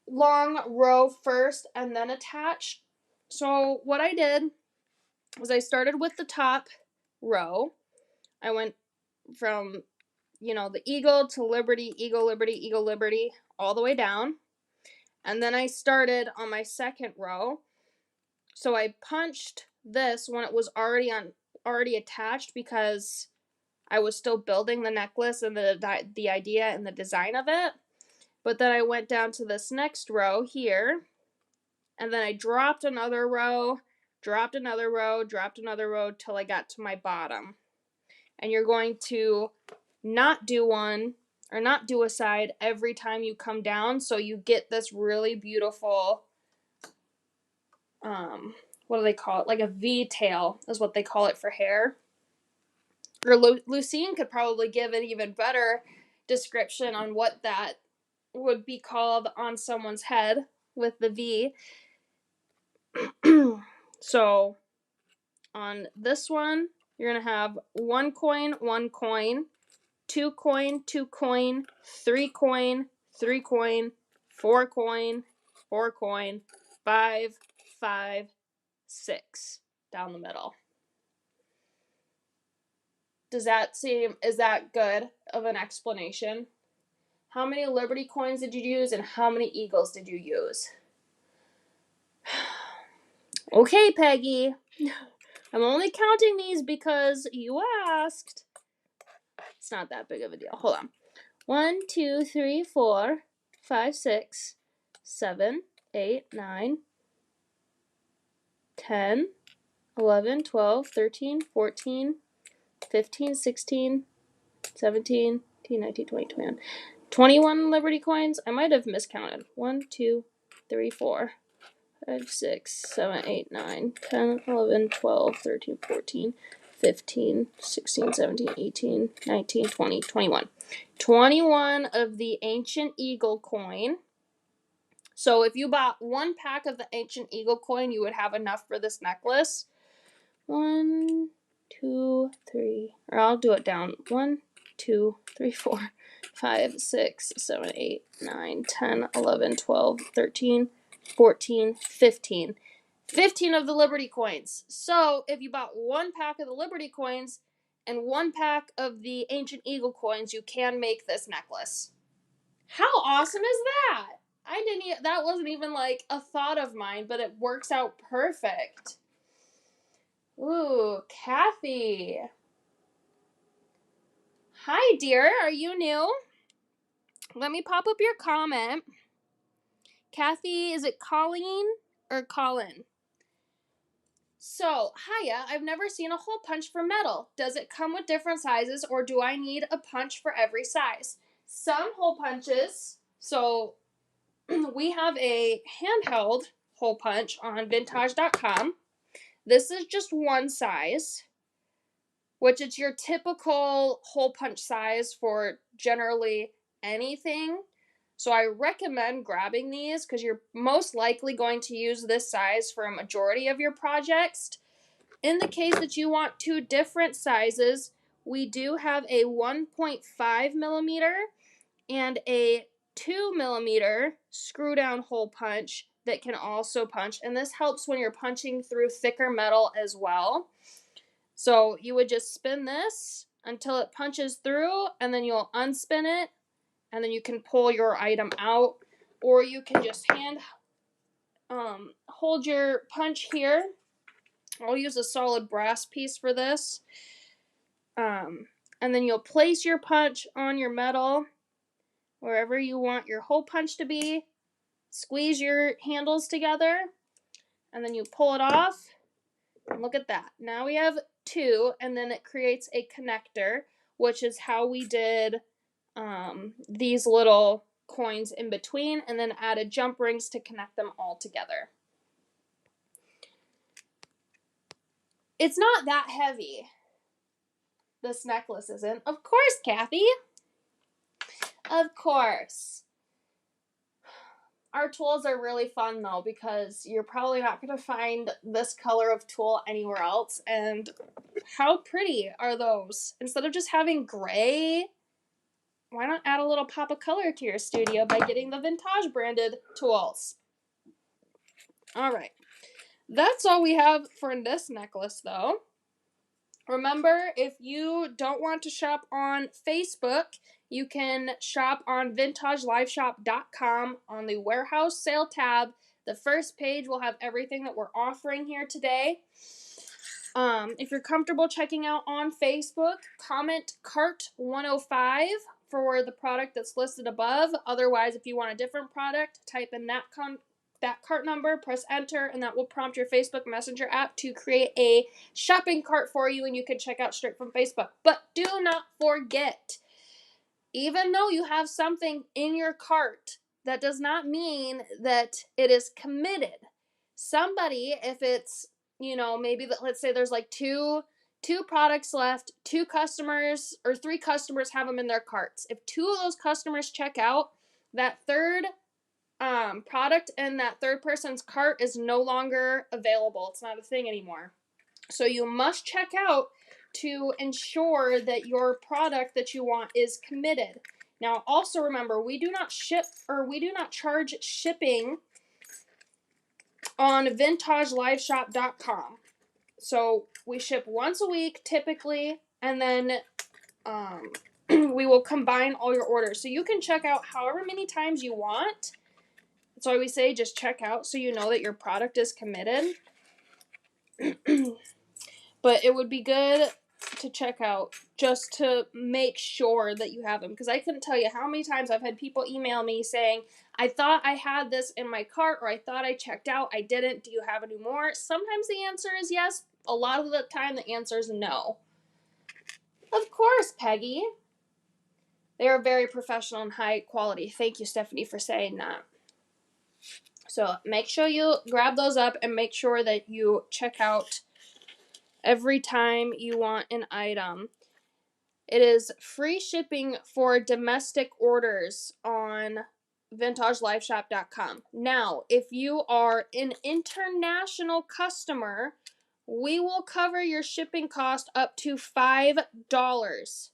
long row first and then attach? So what I did was I started with the top row. I went from, the eagle to liberty, eagle, liberty, eagle, liberty, all the way down. And then I started on my second row. So I punched this when it was already attached, because I was still building the necklace and the idea and the design of it. But then I went down to this next row here, and then I dropped another row, dropped another row, dropped another row till I got to my bottom. And you're going to not do one or not do a side every time you come down, so you get this really beautiful, what do they call it? Like a V-tail is what they call it for hair. Or Lucine could probably give an even better description on what that would be called on someone's head with the V. So on this one, you're going to have 1 coin, 1 coin, 2 coin, 2 coin, 3 coin, 3 coin, 4 coin, 4 coin, 5, 5, 6 down the middle. Is that good of an explanation? How many Liberty coins did you use and how many Eagles did you use? Okay, Peggy. I'm only counting these because you asked. It's not that big of a deal. Hold on. 1, 2, 3, 4, 5, 6, 7, 8, 9, 10, 11, 12, 13, 14, 15, 16, 17, 18, 19, 20, 21. 21 Liberty coins. I might have miscounted. 1, 2, 3, 4, 5, 6, 7, 8, 9, 10, 11, 12, 13, 14, 15, 16, 17, 18, 19, 20, 21. 21 of the Ancient Eagle coin. So if you bought 1 pack of the Ancient Eagle coin, you would have enough for this necklace. 1, 2, 3, or I'll do it down. 1, 2, 3, 4, 5, 6, 7, 8, 9, 10, 11, 12, 13, 14, 15. 15 of the Liberty coins. So if you bought 1 pack of the Liberty coins and 1 pack of the Ancient Eagle coins, you can make this necklace. How awesome is that? That wasn't even like a thought of mine, but it works out perfect. Ooh, Kathy. Hi, dear. Are you new? Let me pop up your comment. Kathy, is it Colleen or Colin? So, hiya, I've never seen a hole punch for metal. Does it come with different sizes, or do I need a punch for every size? Some hole punches, so we have a handheld hole punch on vintage.com. This is just one size, which is your typical hole punch size for generally anything. So I recommend grabbing these because you're most likely going to use this size for a majority of your projects. In the case that you want 2 different sizes, we do have a 1.5 millimeter and a 2 millimeter screw down hole punch that can also punch. And this helps when you're punching through thicker metal as well. So you would just spin this until it punches through, and then you'll unspin it, and then you can pull your item out, or you can just hold your punch here. I'll use a solid brass piece for this. And then you'll place your punch on your metal wherever you want your hole punch to be. Squeeze your handles together, and then you pull it off. And look at that. Now we have two, and then it creates a connector, which is how we did these little coins in between, and then added jump rings to connect them all together. It's not that heavy. This necklace isn't. Of course, Kathy. Of course. Our tools are really fun, though, because you're probably not going to find this color of tool anywhere else. And how pretty are those? Instead of just having gray, why not add a little pop of color to your studio by getting the Vintage branded tools? All right. That's all we have for this necklace, though. Remember, if you don't want to shop on Facebook, you can shop on vintageliveshop.com on the warehouse sale tab. The first page will have everything that we're offering here today. If you're comfortable checking out on Facebook, comment cart 105 for the product that's listed above. Otherwise, if you want a different product, type in that cart number, press enter, and that will prompt your Facebook Messenger app to create a shopping cart for you, and you can check out straight from Facebook. But do not forget, even though you have something in your cart, that does not mean that it is committed. Somebody, if it's, maybe that, let's say there's like two products left, 2 customers or 3 customers have them in their carts. If 2 of those customers check out, that third product in that third person's cart is no longer available. It's not a thing anymore. So you must check out to ensure that your product that you want is committed. Now, also remember, we do not charge shipping on vintageliveshop.com. So we ship once a week typically, and then we will combine all your orders. So you can check out however many times you want. That's why we say just check out so you know that your product is committed. But it would be good to check out just to make sure that you have them. Because I couldn't tell you how many times I've had people email me saying, I thought I had this in my cart, or I thought I checked out. I didn't. Do you have any more? Sometimes the answer is yes. A lot of the time the answer is no. Of course, Peggy. They are very professional and high quality. Thank you, Stephanie, for saying that. So make sure you grab those up and make sure that you check out every time you want an item. It is free shipping for domestic orders on vintageliveshop.com. Now, if you are an international customer, we will cover your shipping cost up to $5.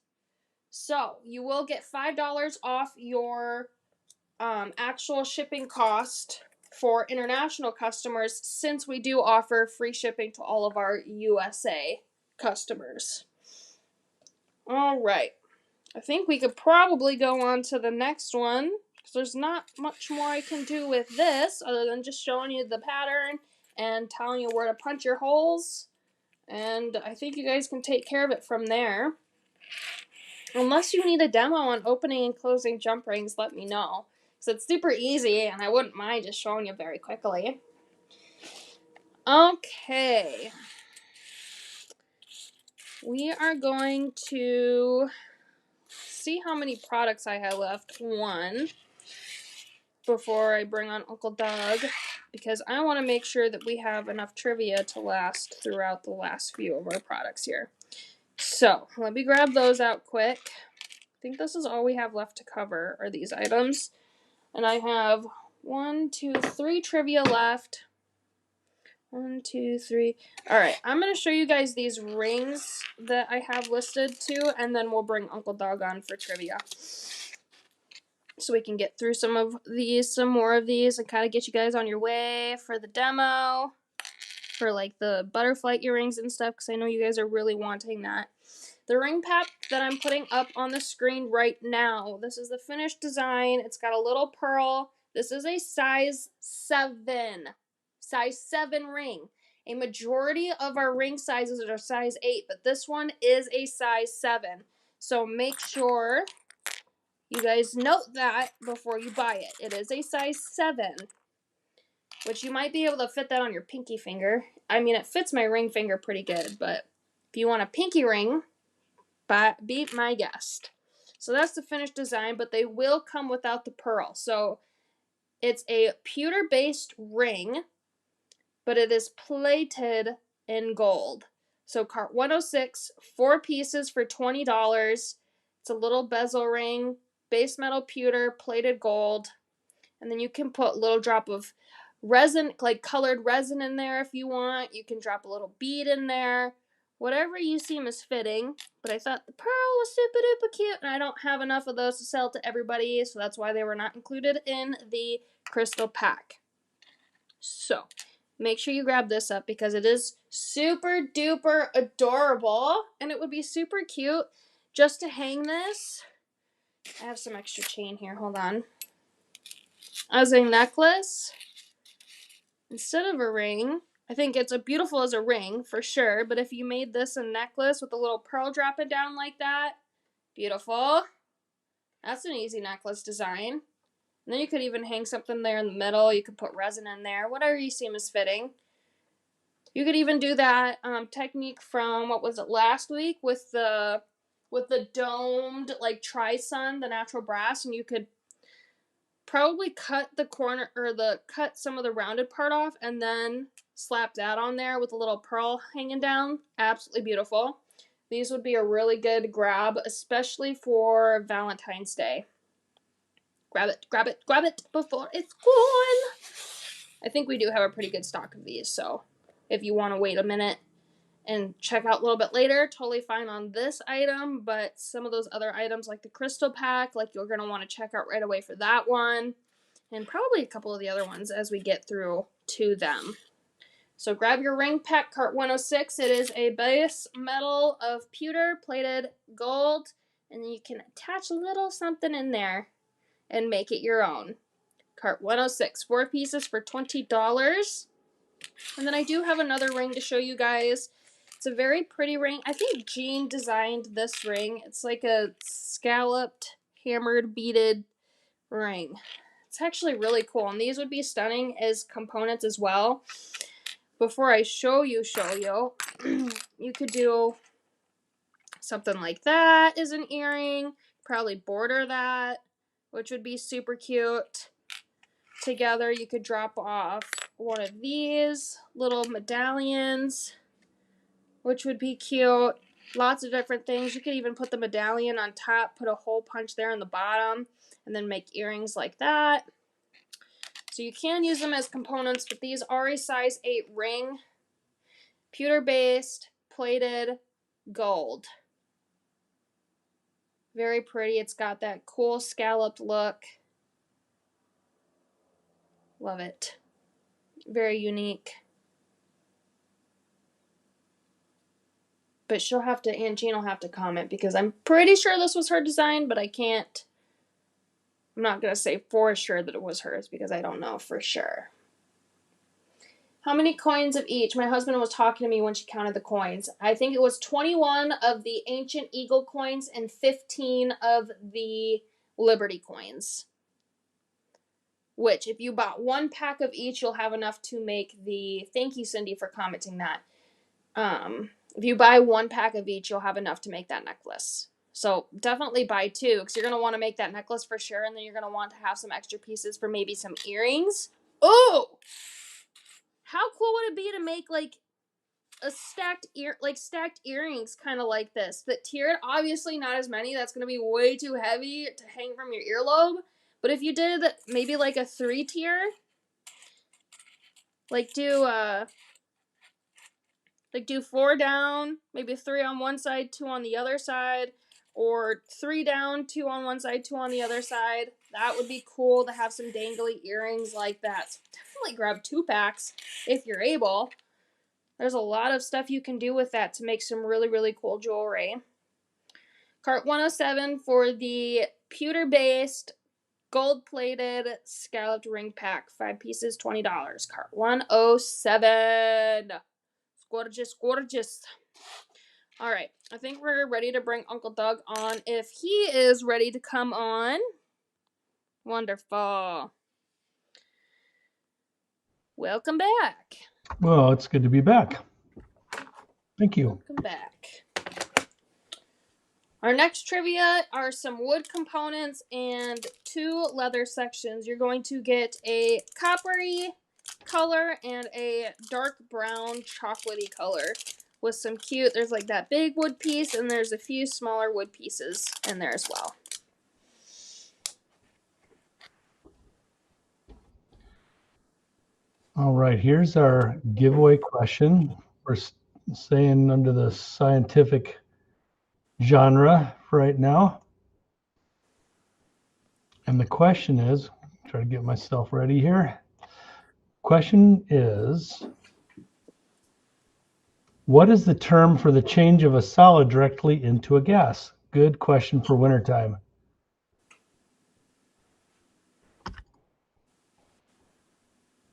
So you will get $5 off your actual shipping cost for international customers, since we do offer free shipping to all of our USA customers. All right. I think we could probably go on to the next one, because there's not much more I can do with this other than just showing you the pattern and telling you where to punch your holes. And I think you guys can take care of it from there. Unless you need a demo on opening and closing jump rings, let me know. So it's super easy, and I wouldn't mind just showing you very quickly. Okay. We are going to see how many products I have left. One. Before I bring on Uncle Doug, because I want to make sure that we have enough trivia to last throughout the last few of our products here. So, let me grab those out quick. I think this is all we have left to cover are these items. And I have 1, 2, 3 trivia left. 1, 2, 3. Alright, I'm going to show you guys these rings that I have listed too, and then we'll bring Uncle Doug on for trivia. So we can get through some more of these, and kind of get you guys on your way for the demo, for like the butterfly earrings and stuff, because I know you guys are really wanting that. The ring pack that I'm putting up on the screen right now, this is the finished design. It's got a little pearl. This is a size 7. Size 7 ring. A majority of our ring sizes are size 8, but this one is a size 7. So make sure you guys note that before you buy it. It is a size 7, which you might be able to fit that on your pinky finger. I mean, it fits my ring finger pretty good, but if you want a pinky ring, be my guest. So that's the finished design, but they will come without the pearl. So it's a pewter-based ring, but it is plated in gold. So cart 106, 4 pieces for $20. It's a little bezel ring, base metal pewter, plated gold. And then you can put a little drop of resin, like colored resin in there if you want. You can drop a little bead in there. Whatever you seem is fitting. But I thought the pearl was super duper cute, and I don't have enough of those to sell to everybody, so that's why they were not included in the crystal pack. So make sure you grab this up because it is super duper adorable, and it would be super cute just to hang this. I have some extra chain here, hold on. As a necklace instead of a ring. I think it's beautiful as a ring for sure, but if you made this a necklace with a little pearl dropping down like that, beautiful. That's an easy necklace design. And then you could even hang something there in the middle. You could put resin in there, whatever you seem is fitting. You could even do that technique from, what was it, last week with the domed like tri-sun, the natural brass, and you could probably cut the corner or cut some of the rounded part off and then slap that on there with a little pearl hanging down. Absolutely beautiful. These would be a really good grab, especially for Valentine's Day. Grab it, grab it, grab it before it's gone. I think we do have a pretty good stock of these, so if you want to wait a minute and check out a little bit later, totally fine on this item, but some of those other items like the crystal pack, like you're going to want to check out right away for that one, and probably a couple of the other ones as we get through to them. So grab your ring pack, cart 106. It is a base metal of pewter plated gold, and you can attach a little something in there and make it your own. Cart 106, 4 pieces for $20. And then I do have another ring to show you guys. It's a very pretty ring. I think Jean designed this ring. It's like a scalloped, hammered, beaded ring. It's actually really cool, and these would be stunning as components as well. Before I show you, you could do something like that as an earring. Probably border that, which would be super cute. Together, you could drop off one of these little medallions, which would be cute. Lots of different things. You could even put the medallion on top, put a hole punch there in the bottom, and then make earrings like that. So you can use them as components, but these are a size 8 ring. Pewter-based, plated, gold. Very pretty. It's got that cool scalloped look. Love it. Very unique. But Aunt Jean will have to comment because I'm pretty sure this was her design, but I'm not going to say for sure that it was hers because I don't know for sure. How many coins of each? My husband was talking to me when she counted the coins. I think it was 21 of the Ancient Eagle coins and 15 of the Liberty coins. Which, if you bought 1 pack of each, you'll have enough to make the... Thank you, Cindy, for commenting that. If you buy 1 pack of each, you'll have enough to make that necklace. So definitely buy 2, because you're going to want to make that necklace for sure, and then you're going to want to have some extra pieces for maybe some earrings. Oh! How cool would it be to make like a stacked earrings kind of like this? That tiered, obviously not as many. That's going to be way too heavy to hang from your earlobe. But if you did maybe like a 3-tier, like do 4 down, maybe 3 on one side, 2 on the other side, or 3 down, 2 on one side, 2 on the other side. That would be cool to have some dangly earrings like that. So definitely grab 2 packs if you're able. There's a lot of stuff you can do with that to make some really, really cool jewelry. Cart 107 for the pewter-based, gold-plated scalloped ring pack. 5 pieces, $20. Cart 107. Gorgeous, gorgeous. All right, I think we're ready to bring Uncle Doug on if he is ready to come on. Wonderful. Welcome back. Well, it's good to be back. Thank you. Welcome back. Our next trivia are some wood components and 2 leather sections. You're going to get a coppery color and a dark brown chocolatey color with some cute, there's like that big wood piece and there's a few smaller wood pieces in there as well. All right, here's our giveaway question. We're saying under the scientific genre right now. And the question is, try to get myself ready here. Question is, what is the term for the change of a solid directly into a gas? Good question for wintertime.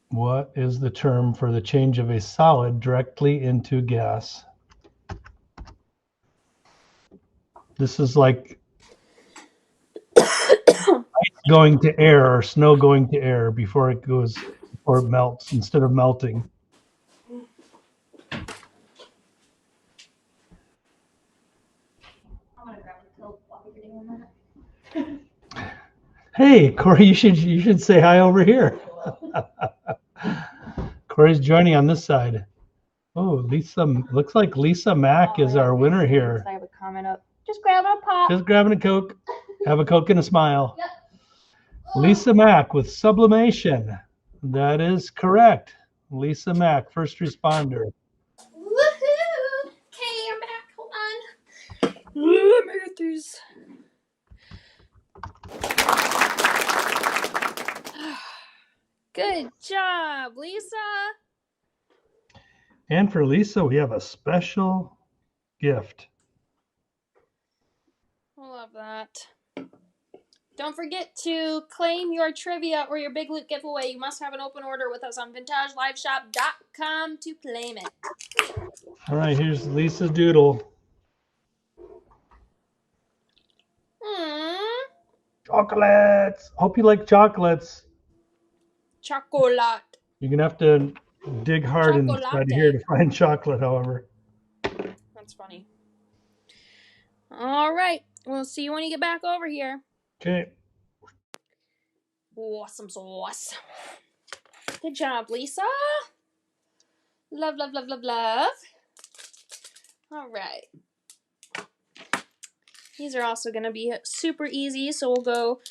What is the term for the change of a solid directly into gas? This is like going to air or snow going to air before it melts instead of melting. Hey, Corey, you should say hi over here. Corey's joining on this side. Oh, Lisa, looks like Lisa Mack is our winner here. I have a comment up. Just grabbing a pop. Just grabbing a Coke. Have a Coke and a smile. Yep. Lisa Mack with sublimation. That is correct. Lisa Mack, first responder. Woohoo! Okay, I'm back. Hold on. Let me get these. Good job, Lisa. And for Lisa, we have a special gift. I love that. Don't forget to claim your trivia or your Big Loot giveaway. You must have an open order with us on vintageliveshop.com to claim it. All right, here's Lisa's doodle. Chocolates. Hope you like chocolates. Chocolate. You're going to have to dig hard inside here to find chocolate, however. That's funny. All right. We'll see you when you get back over here. Okay. Awesome sauce. Good job, Lisa. Love, love, love, love, love. All right. These are also going to be super easy, so we'll go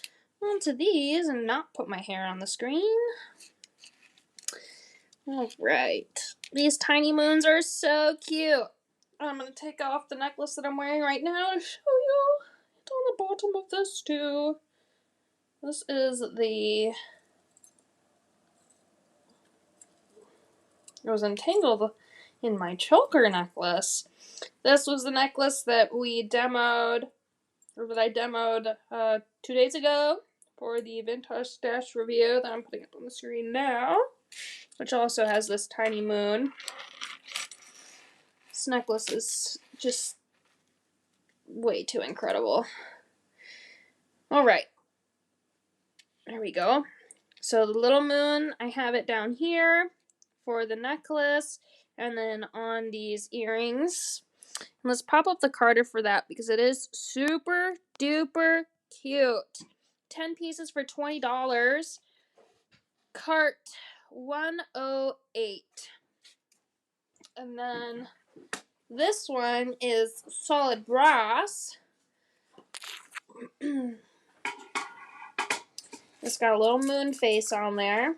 onto these and not put my hair on the screen. All right. These tiny moons are so cute. I'm going to take off the necklace that I'm wearing right now to show you. It's on the bottom of this too. This is it was entangled in my choker necklace. This was the necklace that we demoed, or that I demoed 2 days ago for the Vintage Stash review that I'm putting up on the screen now, which also has this tiny moon. This necklace is just way too incredible. Alright. There we go. So the little moon, I have it down here for the necklace, and then on these earrings. And let's pop up the Carter for that because it is super duper cute. 10 pieces for $20. Cart 108. And then this one is solid brass. It's got a little moon face on there.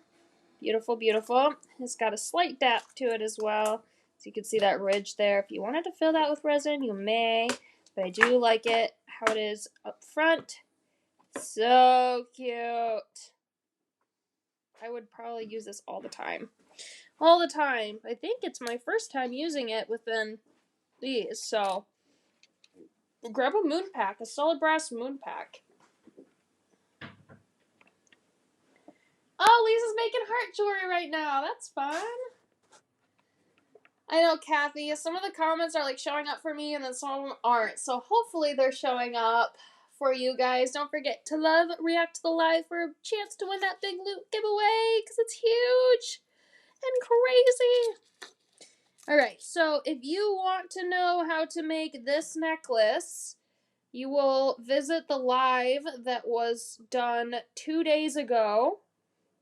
Beautiful, beautiful. It's got a slight depth to it as well. So you can see that ridge there. If you wanted to fill that with resin, you may. But I do like it how it is up front. So cute. I would probably use this all the time. All the time. I think it's my first time using it within these. So grab a moon pack, a solid brass moon pack. Oh, Lisa's making heart jewelry right now. That's fun. I know, Kathy, some of the comments are like showing up for me and then some of them aren't. So hopefully they're showing up for you guys. Don't forget to react to the live for a chance to win that big loot giveaway because it's huge and crazy. Alright, so if you want to know how to make this necklace, you will visit the live that was done 2 days ago.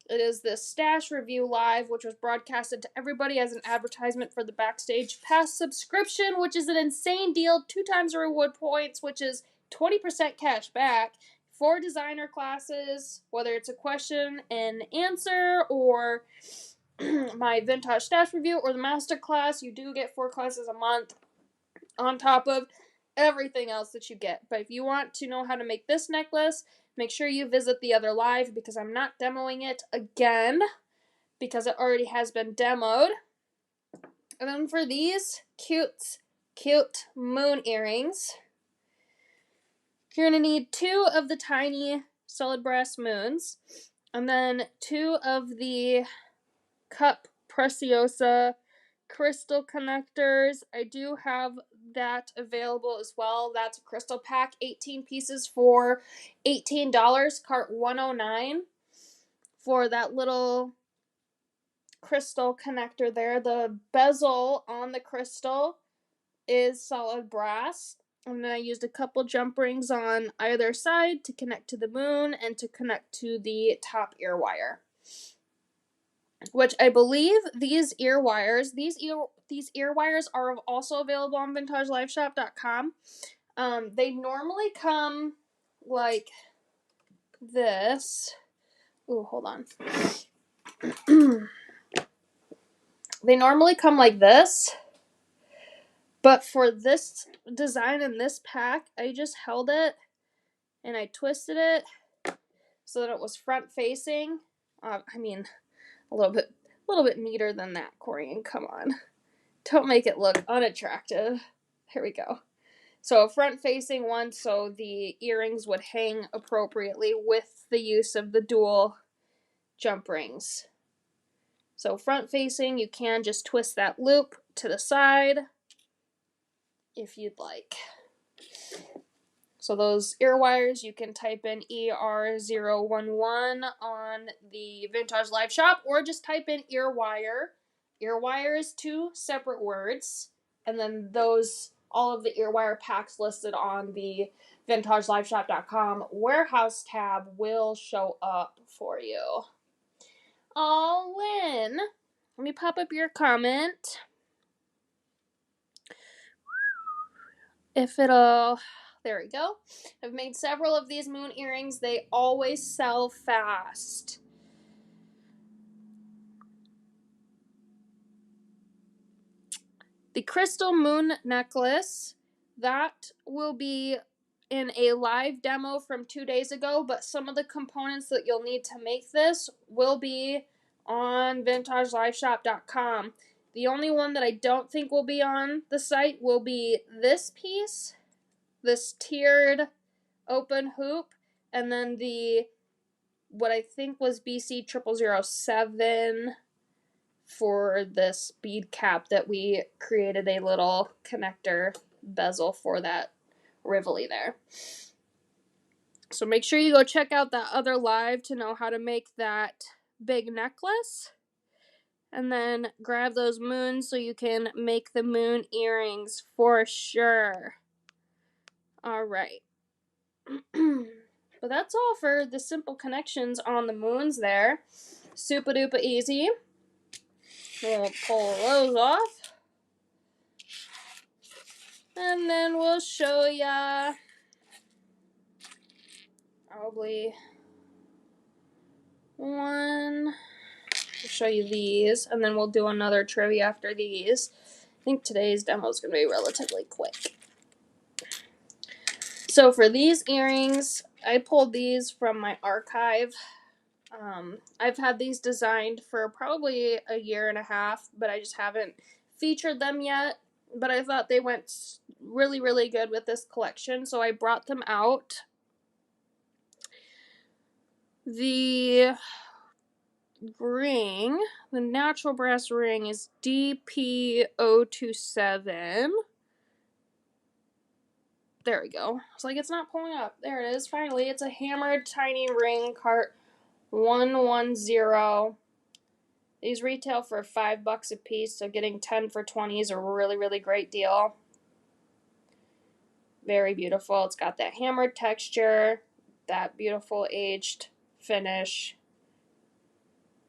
It is the Stash Review Live, which was broadcasted to everybody as an advertisement for the Backstage Pass subscription, which is an insane deal. 2 times the reward points, which is 20% cash back for designer classes, whether it's a question and answer or my vintage stash review or the master class. You do get 4 classes a month on top of everything else that you get. But if you want to know how to make this necklace, make sure you visit the other live because I'm not demoing it again because it already has been demoed. And then for these cute moon earrings, you're going to need 2 of the tiny solid brass moons and then 2 of the cup preciosa crystal connectors. I do have that available as well. That's a crystal pack, 18 pieces for $18, cart 109 for that little crystal connector there. The bezel on the crystal is solid brass, and then I used a couple jump rings on either side to connect to the moon and to connect to the top ear wire, which I believe these ear wires are also available on vintagelifeshop.com. They normally come like this. Ooh, hold on. They normally come like this, but for this design and this pack, I just held it and I twisted it so that it was front facing. I mean, a little bit neater than that, Corian. Come on. Don't make it look unattractive. Here we go. So a front-facing one so the earrings would hang appropriately with the use of the dual jump rings. So front-facing, you can just twist that loop to the side if you'd like. So those ear wires, you can type in ER011 on the Vintage Live Shop or just type in earwire. Earwire is 2 separate words, and then all of the earwire packs listed on the vintagelifeshop.com warehouse tab will show up for you. Oh, Lynn, let me pop up your comment. There we go. I've made several of these moon earrings. They always sell fast. The crystal moon necklace, that will be in a live demo from 2 days ago, but some of the components that you'll need to make this will be on vintagelifeshop.com. The only one that I don't think will be on the site will be this piece, this tiered open hoop, and then what I think was BC 0007 for this bead cap that we created a little connector bezel for that Rivoli there. So make sure you go check out that other live to know how to make that big necklace. And then grab those moons so you can make the moon earrings for sure. Alright. But that's all for the simple connections on the moons there. Super duper easy. We'll pull those off. And then we'll show ya probably one. We'll show you these, and then we'll do another trivia after these. I think today's demo is going to be relatively quick. So for these earrings, I pulled these from my archive. I've had these designed for probably a year and a half, but I just haven't featured them yet. but I thought they went really, really good with this collection, so I brought them out. The ring, the natural brass ring, is DP027. There we go. It's like it's not pulling up. There it is. Finally, it's a hammered tiny ring, cart 110. These retail for $5 a piece, so getting 10 for 20 is a really, really great deal. Very beautiful. It's got that hammered texture, that beautiful aged finish.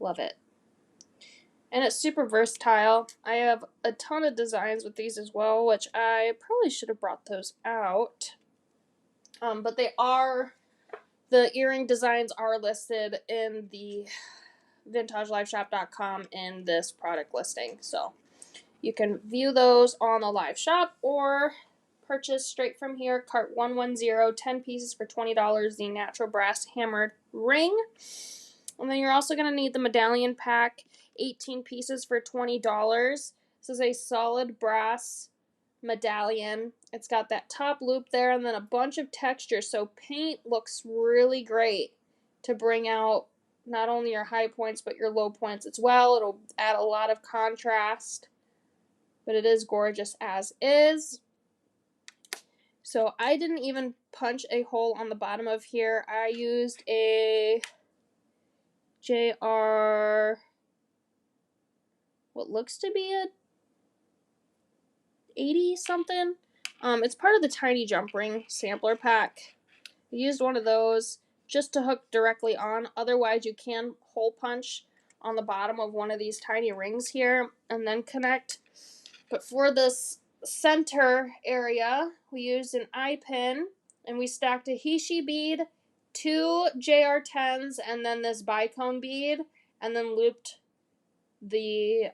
Love it. And it's super versatile. I have a ton of designs with these as well, which I probably should have brought those out. But they are, the earring designs are listed in the vintageliveshop.com in this product listing. So you can view those on the live shop or purchase straight from here. Cart 110, 10 pieces for $20, the natural brass hammered ring. And then you're also going to need the medallion pack, 18 pieces for $20. This is a solid brass medallion. It's got that top loop there and then a bunch of texture, so paint looks really great to bring out not only your high points but your low points as well. It'll add a lot of contrast, but it is gorgeous as is. So I didn't even punch a hole on the bottom of here. I used a JR, what looks to be a 80 something. It's part of the Tiny Jump Ring sampler pack. I used one of those just to hook directly on. Otherwise, you can hole punch on the bottom of one of these tiny rings here and then connect. But for this center area, we used an eye pin and we stacked a Hishi bead, 2 JR10s, and then this bicone bead, and then looped the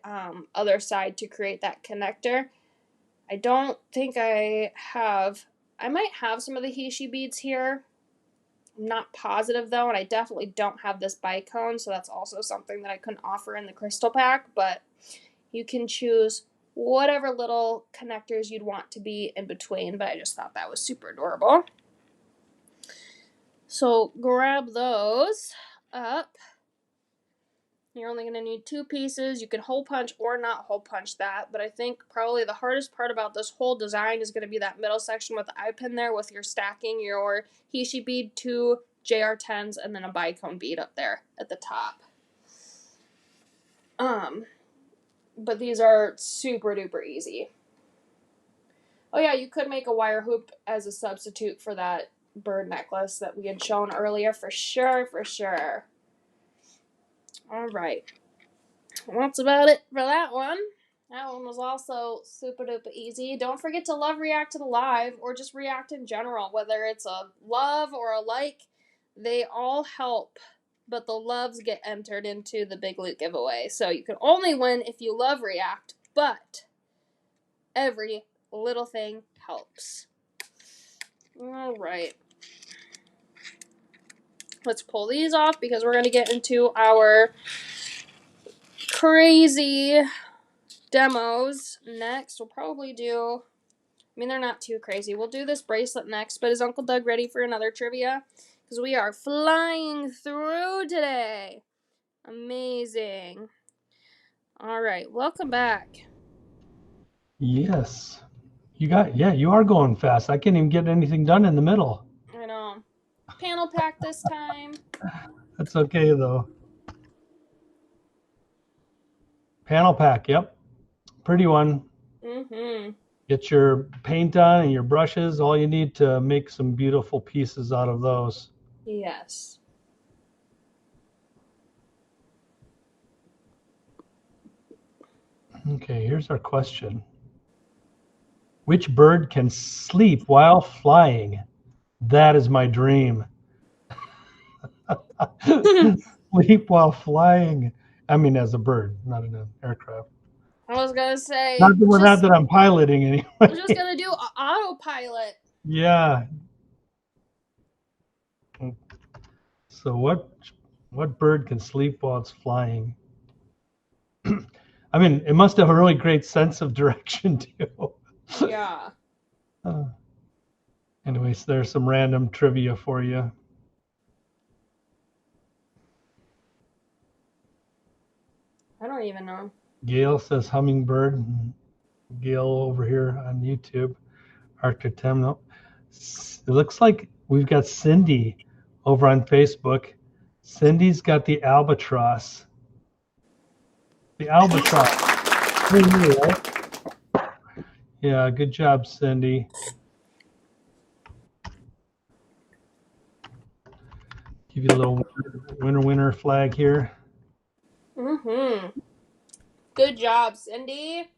other side to create that connector. I don't think I might have some of the Hishi beads here. I'm not positive though, and I definitely don't have this bicone, so that's also something that I couldn't offer in the crystal pack, but you can choose whatever little connectors you'd want to be in between, but I just thought that was super adorable. So grab those up. You're only going to need 2 pieces. You can hole punch or not hole punch that, but I think probably the hardest part about this whole design is going to be that middle section with the eye pin there with your stacking your Hishi bead, 2 JR10s, and then a bicone bead up there at the top. But these are super duper easy. Oh yeah, you could make a wire hoop as a substitute for that bird necklace that we had shown earlier, for sure, for sure. All right. That's about it for that one. That one was also super duper easy. Don't forget to love react to the live or just react in general, whether it's a love or a like. They all help, but the loves get entered into the Big Loot giveaway. So you can only win if you love react, but every little thing helps. All right. Let's pull these off because we're going to get into our crazy demos next. We'll probably do, they're not too crazy. We'll do this bracelet next, but is Uncle Doug ready for another trivia? Because we are flying through today. Amazing. All right, welcome back. Yes. You are going fast. I can't even get anything done in the middle. I know. Panel pack this time. That's okay, though. Panel pack, yep. Pretty one. Mm-hmm. Get your paint on and your brushes. All you need to make some beautiful pieces out of those. Yes. Okay, here's our question. Which bird can sleep while flying? That is my dream. Sleep while flying. I mean, as a bird, not in an aircraft. I was going to say. Not that I'm piloting anyway. I was just going to do autopilot. Yeah. So what bird can sleep while it's flying? I mean, it must have a really great sense of direction too. Yeah. Anyways, there's some random trivia for you. I don't even know. Gail says hummingbird. Gail over here on YouTube. Arctotemno. It looks like we've got Cindy over on Facebook. Cindy's got the albatross. The albatross. Right? Yeah, good job, Cindy. Give you a little winner flag here. Mm-hmm. Good job, Cindy.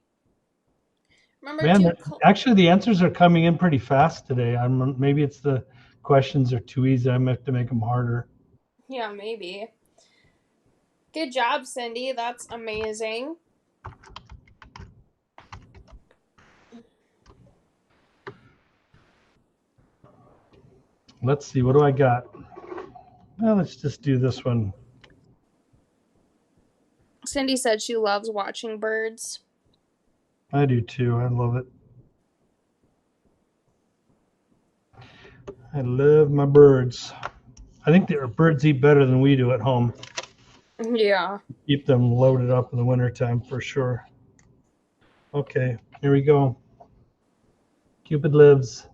Remember Man, actually, the answers are coming in pretty fast today. Maybe it's the questions are too easy. I have to make them harder. Yeah, maybe. Good job, Cindy. That's amazing. Let's see. What do I got? Well, let's just do this one. Cindy said she loves watching birds. I do too. I love it. I love my birds. I think their birds eat better than we do at home. Yeah. Keep them loaded up in the wintertime for sure. Okay, here we go. Cupid lives.